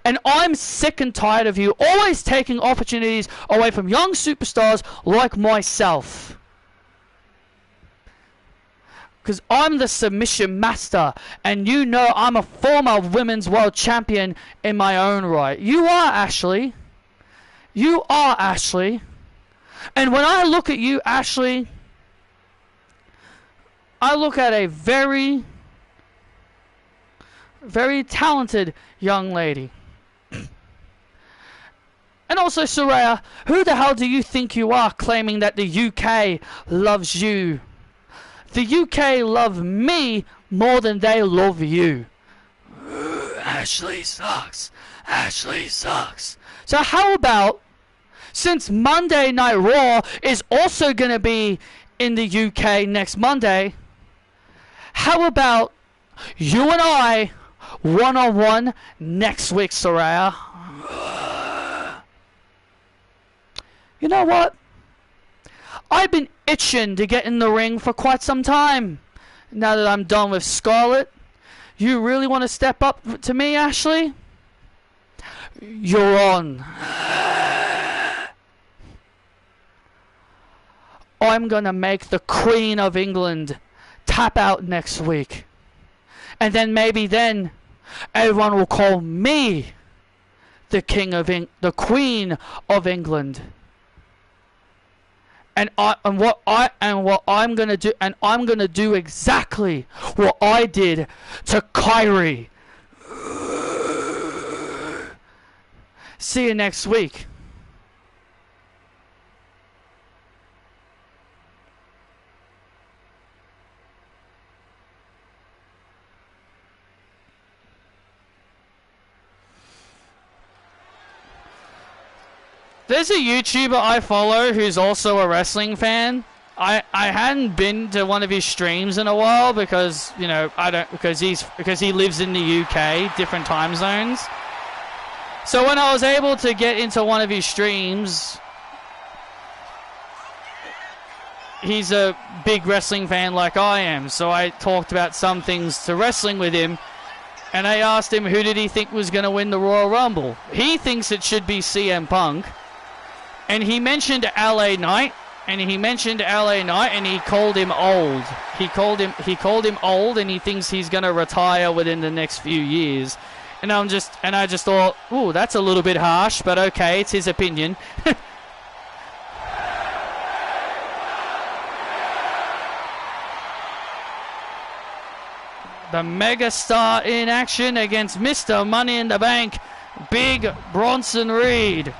And I'm sick and tired of you always taking opportunities away from young superstars like myself. Because I'm the submission master, and you know I'm a former women's world champion in my own right. You are, Ashley. You are, Ashley. And when I look at you, Ashley, I look at a very, very talented young lady. And also, Soraya, who the hell do you think you are claiming that the UK loves you? The UK love me more than they love you. Ashley sucks. Ashley sucks. So how about, since Monday Night Raw is also going to be in the UK next Monday, how about you and I one-on-one next week, Soraya? You know what? I've been itching to get in the ring for quite some time. Now that I'm done with Scarlett, you really want to step up to me, Ashley? You're on. I'm gonna make the Queen of England tap out next week. And then maybe then everyone will call me the Queen of England. And what I'm gonna do, and I'm gonna do exactly what I did to Kyrie. See you next week. There's a YouTuber I follow who's also a wrestling fan. I hadn't been to one of his streams in a while because, you know, because he lives in the UK, different time zones. So when I was able to get into one of his streams, he's a big wrestling fan like I am. So I talked about some things to wrestling with him, and I asked him who did he think was going to win the Royal Rumble. He thinks it should be CM Punk. And he mentioned LA Knight, and he called him old. He called him old, and he thinks he's gonna retire within the next few years. And I just thought, ooh, that's a little bit harsh, but okay, it's his opinion. The megastar in action against Mr. Money in the Bank, Big Bronson Reed.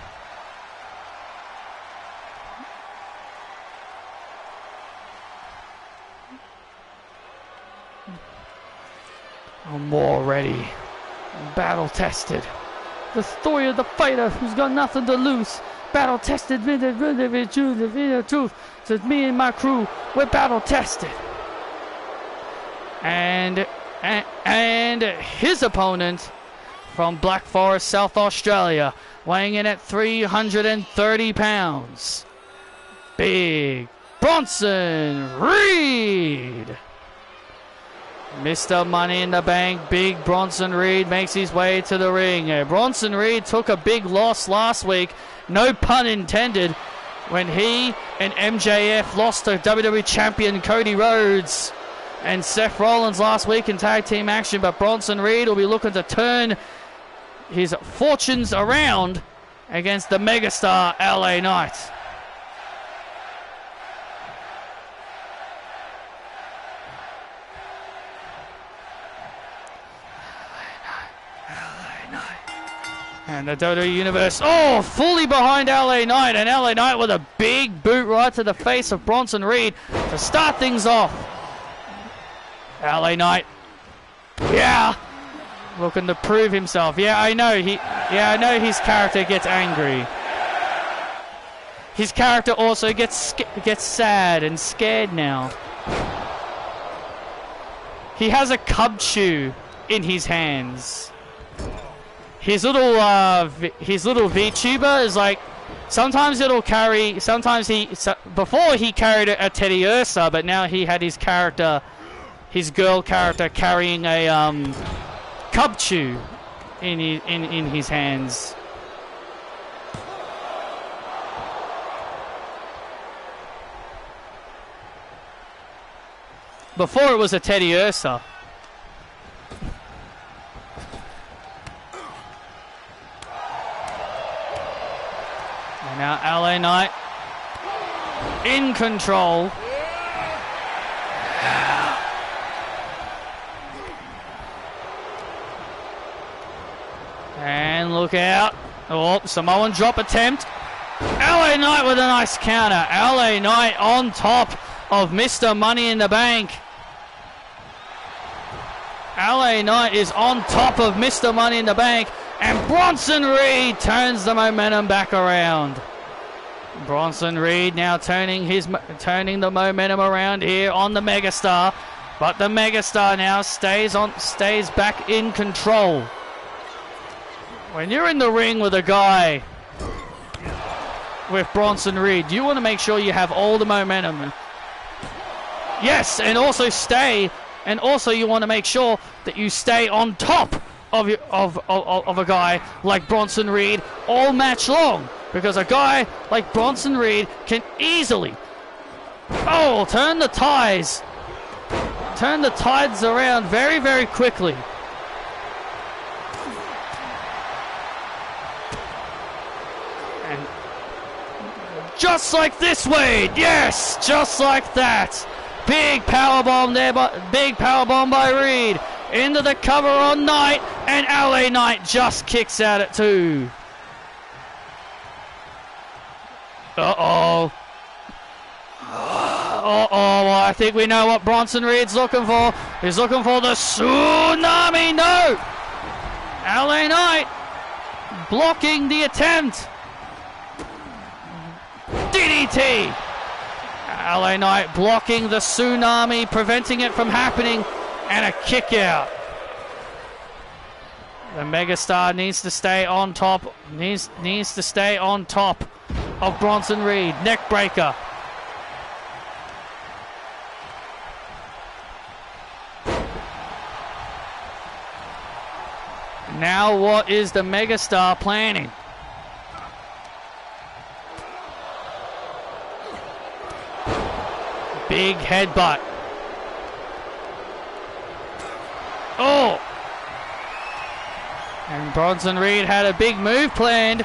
More ready, battle tested. The story of the fighter who's got nothing to lose. Battle tested, truth. Says me and my crew, we're battle tested. And his opponent from Black Forest, South Australia, weighing in at 330 pounds, Big Bronson Reed. Mr. Money in the Bank, Big Bronson Reed makes his way to the ring. Bronson Reed took a big loss last week, no pun intended, when he and MJF lost to WWE Champion Cody Rhodes and Seth Rollins last week in tag team action. But Bronson Reed will be looking to turn his fortunes around against the megastar LA Knight. And the WWE Universe, fully behind LA Knight. And LA Knight with a big boot right to the face of Bronson Reed to start things off. LA Knight, looking to prove himself. I know his character gets angry. His character also gets sad and scared now. He has a cub chew in his hands. His little VTuber is like, sometimes it'll carry, before he carried a Teddy Ursa, but now he had his girl character carrying a cub chew in his hands. Before it was a Teddy Ursa. Now LA Knight in control. And look out. Samoan drop attempt. LA Knight with a nice counter. LA Knight on top of Mr. Money in the Bank. LA Knight is on top of Mr. Money in the Bank. And Bronson Reed turns the momentum back around. Bronson Reed now turning the momentum around here on the megastar, but the megastar now stays back in control. When you're in the ring with a guy with Bronson Reed, you want to make sure you have all the momentum. Yes, and also you want to make sure that you stay on top of a guy like Bronson Reed all match long, because a guy like Bronson Reed can easily turn the tides around very, very quickly. And just like this, Wade, yes, just like that. Big powerbomb there, big powerbomb by Reed. Into the cover on Knight, and LA Knight just kicks out at 2. I think we know what Bronson Reed's looking for. He's looking for the tsunami. No! LA Knight blocking the attempt. DDT. LA Knight blocking the tsunami, preventing it from happening. And a kick out. The megastar needs to stay on top. Needs to stay on top of Bronson Reed. Neck breaker. Now what is the megastar planning? Big headbutt. And Bronson Reed had a big move planned.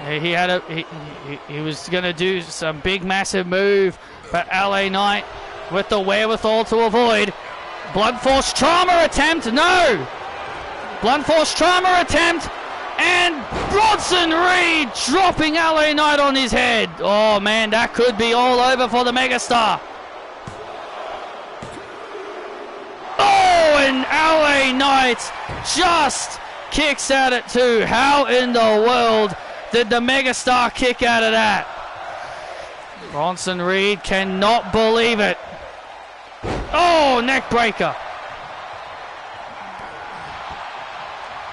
He was going to do some big massive move, but LA Knight with the wherewithal to avoid. Blunt force trauma attempt. No! Blunt force trauma attempt. And Bronson Reed dropping LA Knight on his head. Oh man, that could be all over for the megastar. Oh, and LA Knight just kicks at it too. How in the world did the megastar kick out of that? Bronson Reed cannot believe it. Oh, neck breaker.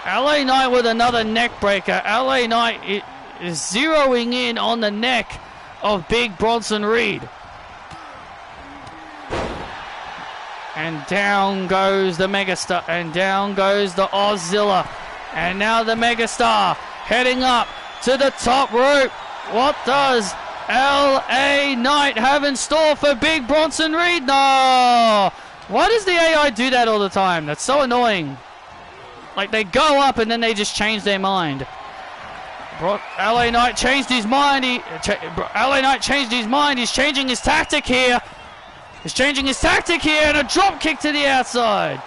LA Knight with another neck breaker. LA Knight is zeroing in on the neck of big Bronson Reed. And down goes the megastar. And down goes the Auszilla. And now the megastar heading up to the top rope. What does LA Knight have in store for big Bronson Reed? No! Why does the AI do that all the time? That's so annoying. Like, they go up and then they just change their mind. LA Knight changed his mind. LA Knight changed his mind. He's changing his tactic here. He's changing his tactic here, and a drop kick to the outside.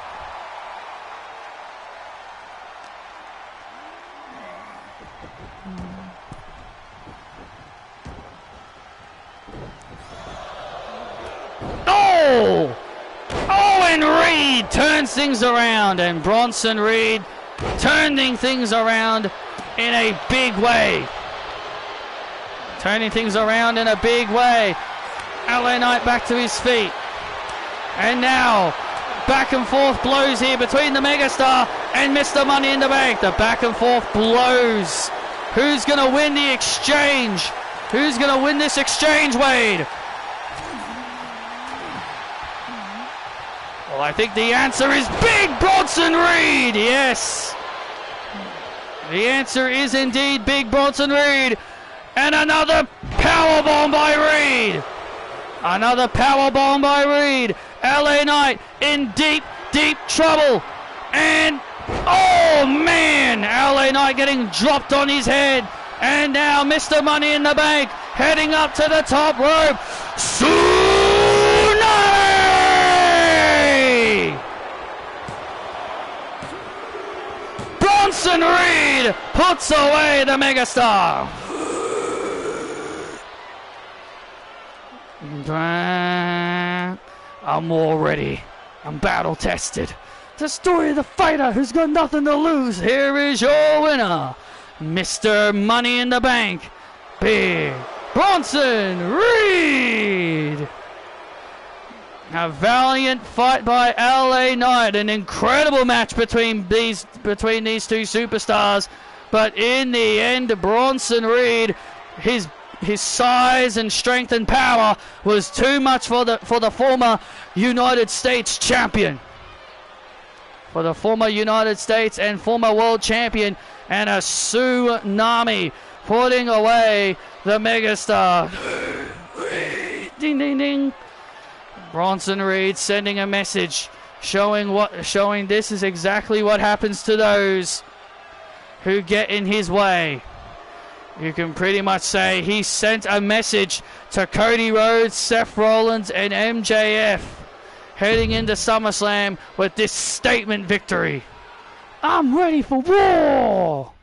Oh! Owen Reed turns things around, and Bronson Reed turning things around in a big way. Turning things around in a big way. LA Knight back to his feet. And now, back and forth blows here between the megastar and Mr. Money in the Bank. The back and forth blows. Who's going to win the exchange? Who's going to win this exchange, Wade? Well, I think the answer is big Bronson Reed. Yes. The answer is indeed big Bronson Reed. And another powerbomb by Reed. Another powerbomb by Reed. LA Knight in deep, deep trouble. And, oh man, LA Knight getting dropped on his head. And now Mr. Money in the Bank heading up to the top rope. Bronson Reed puts away the megastar. I'm all ready. I'm battle tested. The story of the fighter who's got nothing to lose. Here is your winner, Mr. Money in the Bank, Big Bronson Reed. A valiant fight by LA Knight. An incredible match between these two superstars. But in the end, Bronson Reed, his size and strength and power was too much for the former United States champion. For the former United States and former world champion, and a tsunami putting away the megastar. Ding ding ding. Bronson Reed sending a message showing this is exactly what happens to those who get in his way. You can pretty much say he sent a message to Cody Rhodes, Seth Rollins, and MJF heading into SummerSlam with this statement victory. I'm ready for war!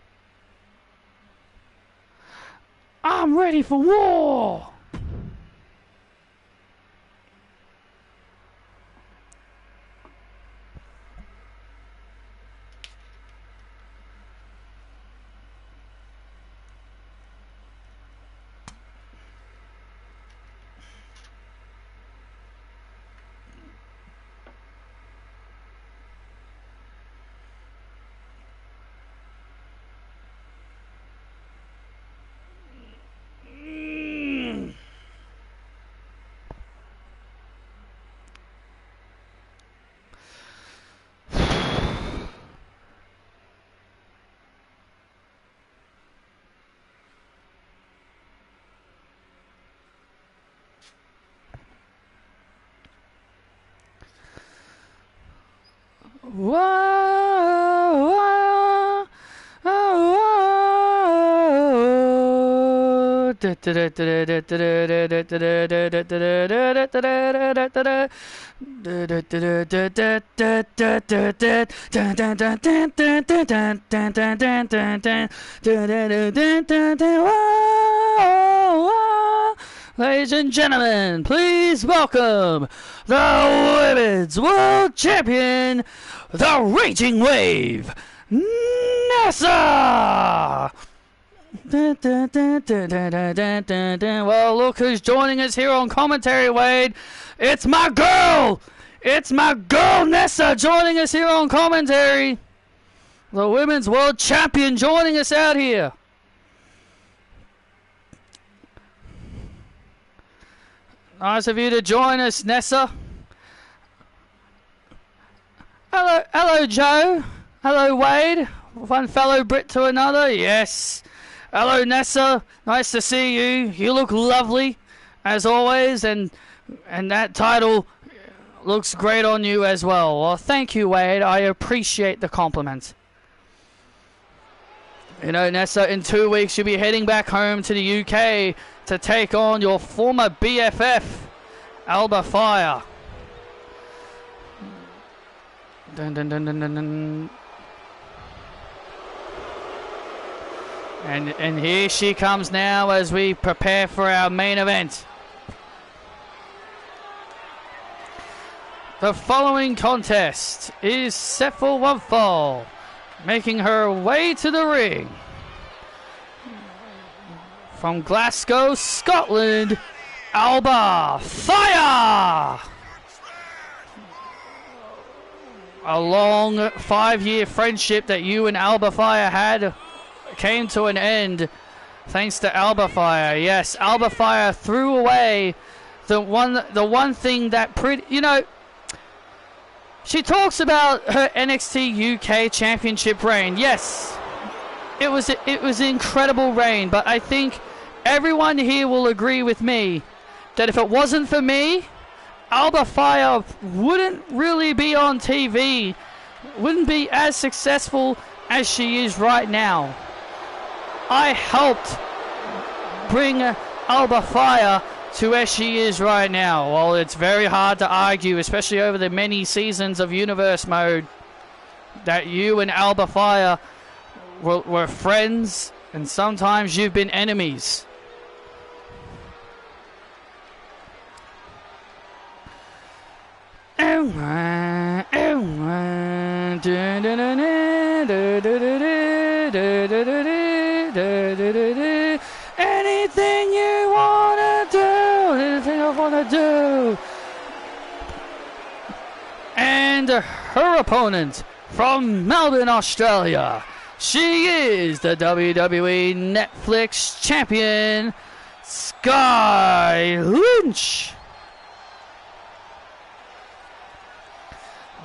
I'm ready for war! Whoa, whoa, oh, Ladies and gentlemen, please welcome the Women's World Champion, the Raging Wave, Nessa! Well, look who's joining us here on commentary, Wade. It's my girl! It's my girl, Nessa, joining us here on commentary. The Women's World Champion joining us out here. Nice of you to join us, Nessa. Hello, Joe. Hello, Wade. One fellow Brit to another. Yes. Hello, Nessa. Nice to see you. You look lovely, as always, and that title looks great on you as well. Well, thank you, Wade. I appreciate the compliment. You know, Nessa, in 2 weeks you'll be heading back home to the UK to take on your former BFF, Alba Fire. Dun, dun, dun, dun, dun, dun. And here she comes now as we prepare for our main event. The following contest is set for one fall, making her way to the ring. From Glasgow, Scotland, Alba Fire! A long 5-year friendship that you and Alba Fire had came to an end thanks to Alba Fire. Yes, Alba Fire threw away the one thing that she talks about her NXT UK Championship reign. Yes, it was an incredible reign, but I think everyone here will agree with me that if it wasn't for me, Alba Fire wouldn't really be on TV, wouldn't be as successful as she is right now. I helped bring Alba Fire to where she is right now. Well, it's very hard to argue, especially over the many seasons of Universe Mode, that you and Alba Fire were friends, and sometimes you've been enemies. Anything you wanna do, anything I wanna do. And her opponent from Melbourne, Australia, she is the WWE Netflix champion, Sky Lynch.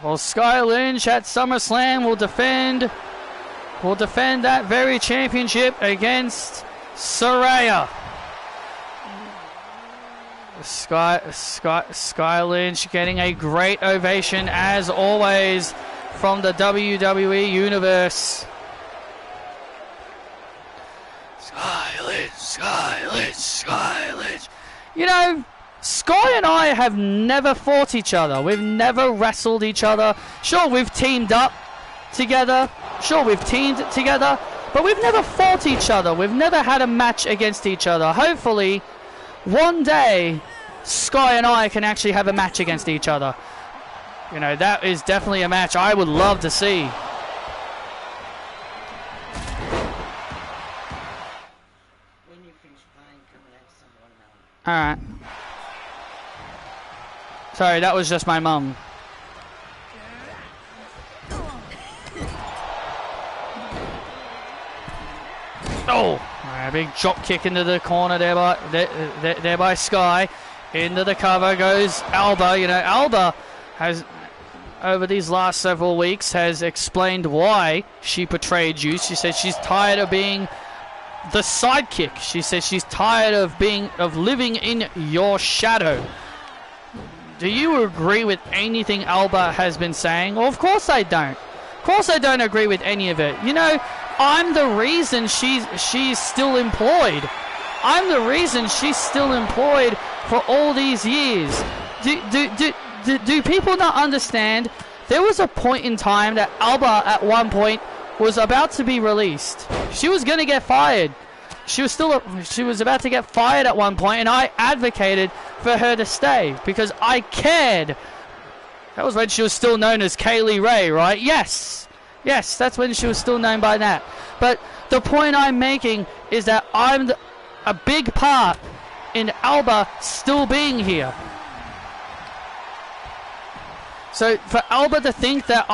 Well, Sky Lynch at SummerSlam will defend that very championship against Saraya. Sky Lynch getting a great ovation as always from the WWE Universe. Sky Lynch, Sky Lynch, Sky Lynch. You know, Sky and I have never fought each other. We've never wrestled each other. Sure, we've teamed up together. But we've never fought each other. We've never had a match against each other. Hopefully, one day, Sky and I can actually have a match against each other. You know, that is definitely a match I would love to see. When you finish playing, come and have some watermelon. Alright. Sorry, that was just my mum. Oh! A big drop kick into the corner there by Sky. Into the cover goes Alba. You know, Alba has, over these last several weeks, has explained why she portrayed you. She said she's tired of being the sidekick. She says she's tired of living in your shadow. Do you agree with anything Alba has been saying? Well, of course I don't. Of course I don't agree with any of it. You know, I'm the reason she's still employed. I'm the reason she's still employed for all these years. Do people not understand? There was a point in time that Alba at one point was about to be released. She was going to get fired. She was about to get fired at one point, and I advocated for her to stay because I cared. That was when she was still known as Kaylee Ray, right? Yes, that's when she was still known by that. But the point I'm making is that I'm a big part in Alba still being here. So for Alba to think that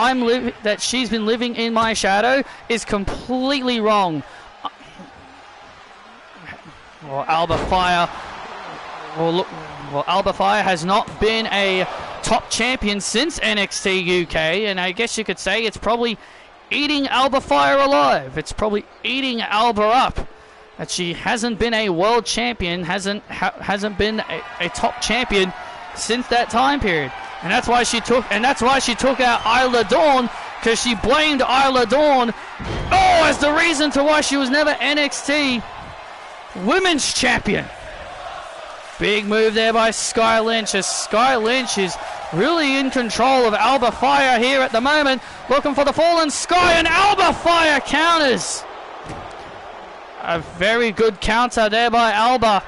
that she's been living in my shadow is completely wrong. Well, Alba Fire has not been a top champion since NXT UK, and I guess you could say it's probably eating Alba Fire alive. It's probably eating Alba up. That she hasn't been a world champion, hasn't been a top champion since that time period. And that's why she took out Isla Dawn, because she blamed Isla Dawn as the reason to why she was never NXT Women's Champion. Big move there by Sky Lynch, as Sky Lynch is really in control of Alba Fire here at the moment, looking for the Fallen Sky, and Alba Fire counters. A very good counter there by Alba.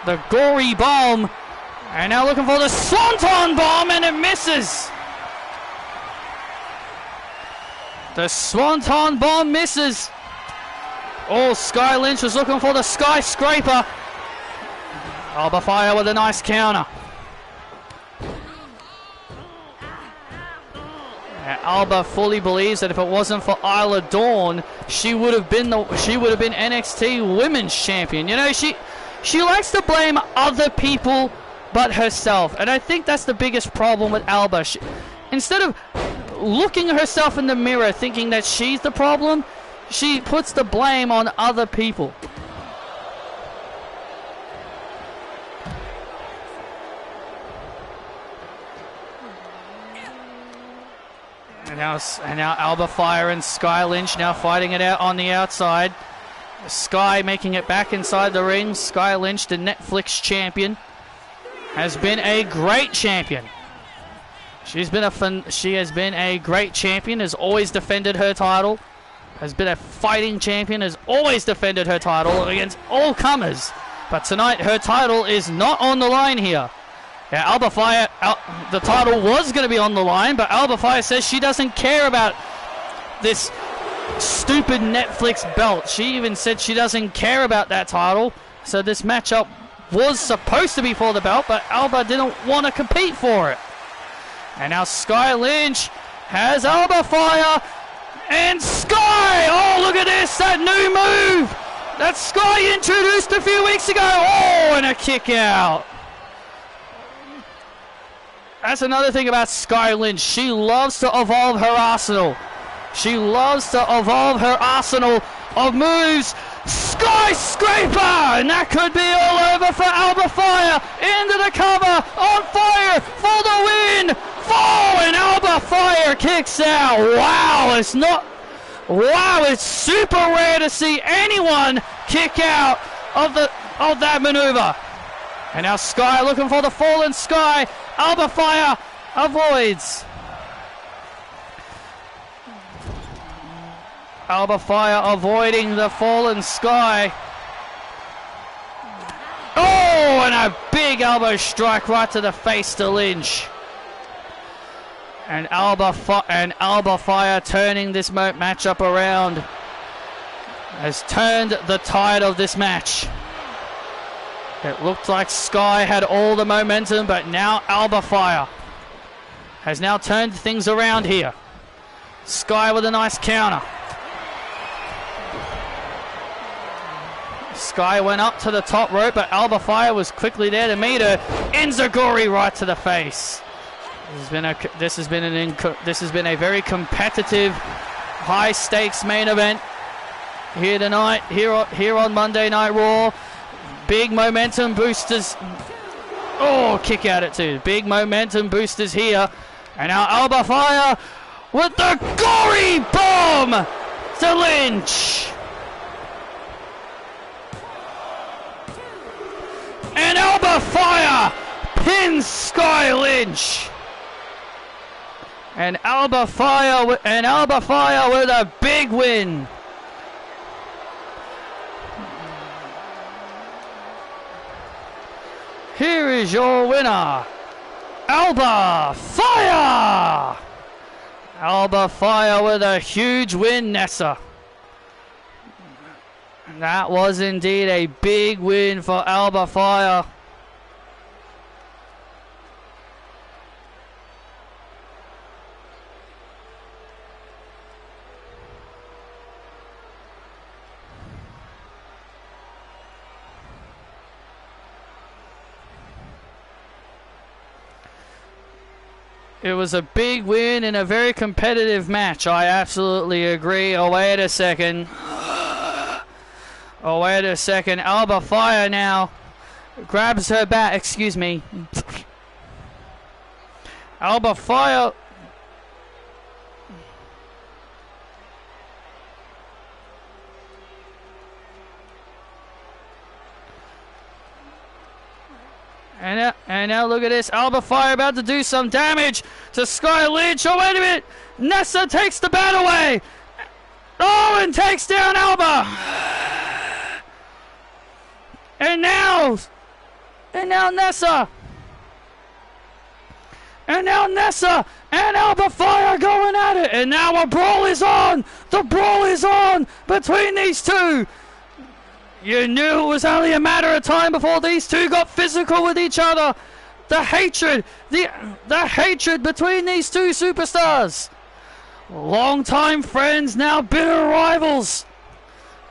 The Gory Bomb. And now looking for the Swanton Bomb, and it misses. The Swanton Bomb misses. Sky Lynch was looking for the Skyscraper. Alba Fire with a nice counter. Alba fully believes that if it wasn't for Isla Dawn, she would have been NXT Women's Champion. You know, she likes to blame other people but herself, and I think that's the biggest problem with Alba. Instead of looking at herself in the mirror thinking that she's the problem, she puts the blame on other people. And now Alba Fire and Sky Lynch now fighting it out on the outside. Sky making it back inside the ring. Sky Lynch, the Netflix champion, has been a great champion. She has been a great champion, has always defended her title, has been a fighting champion, has always defended her title against all comers. But tonight her title is not on the line here. Yeah, Alba Fire, the title was going to be on the line, but Alba Fire says she doesn't care about this stupid Netflix belt. She even said she doesn't care about that title. So this matchup was supposed to be for the belt, but Alba didn't want to compete for it. And now Sky Lynch has Alba Fire and Sky. Oh, look at this, that new move that Sky introduced a few weeks ago. Oh, and a kick out. That's another thing about Sky Lynch. She loves to evolve her arsenal. She loves to evolve her arsenal of moves. Skyscraper! And that could be all over for Alba Fire. Into the cover. On fire for the win. And Alba Fire kicks out. Wow, it's super rare to see anyone kick out of that maneuver. And now Sky looking for the Fallen Sky. Alba Fire avoids. Alba Fire avoiding the Fallen Sky. Oh, and a big elbow strike right to the face to Lynch. And Alba Fire turning this matchup around, has turned the tide of this match. It looked like Sky had all the momentum, but now Alba Fire has now turned things around here. Sky with a nice counter. Sky went up to the top rope, but Alba Fire was quickly there to meet her. Enziguri right to the face. This has been a very competitive, high stakes main event here tonight, here on Monday Night Raw. Big momentum boosters. Oh, kick out it too. Big momentum boosters here. And now Alba Fire with the Gory Bomb to Lynch. clinch. And Alba Fire with a big win. Here is your winner, Alba Fire. Alba Fire with a huge win, Nessa. That was indeed a big win for Alba Fire. It was a big win in a very competitive match. I absolutely agree. Oh, wait a second. Oh, wait a second. Alba Fire now grabs her back. Excuse me. Alba Fire. And now look at this. Alba Fire about to do some damage to Sky Lynch. Oh, wait a minute. Nessa takes the bat away. Oh, and takes down Alba. And now Nessa. And now Nessa and Alba Fire going at it. And now a brawl is on. The brawl is on between these two. You knew it was only a matter of time before these two got physical with each other. The hatred between these two superstars. Long-time friends, now bitter rivals.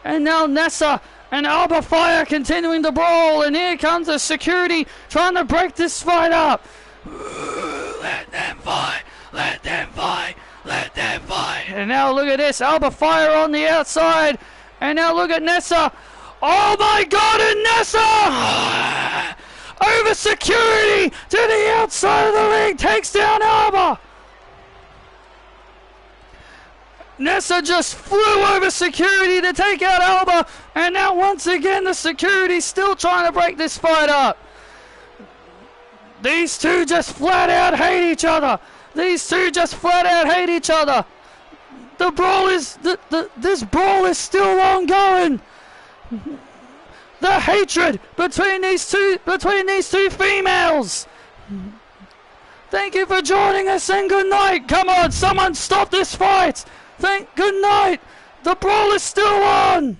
And now Nessa and Alba Fire continuing to brawl. And here comes the security trying to break this fight up. Let them fight. Let them fight. Let them fight. And now look at this. Alba Fire on the outside. And now look at Nessa. Oh my God, and Nessa! Over security to the outside of the ring, takes down Alba. Nessa just flew over security to take out Alba, and now once again the security's still trying to break this fight up. These two just flat out hate each other. These two just flat out hate each other. The brawl is this brawl is still ongoing. The hatred between these two females. Thank you for joining us and good night. Come on, someone stop this fight. Good night. The brawl is still on.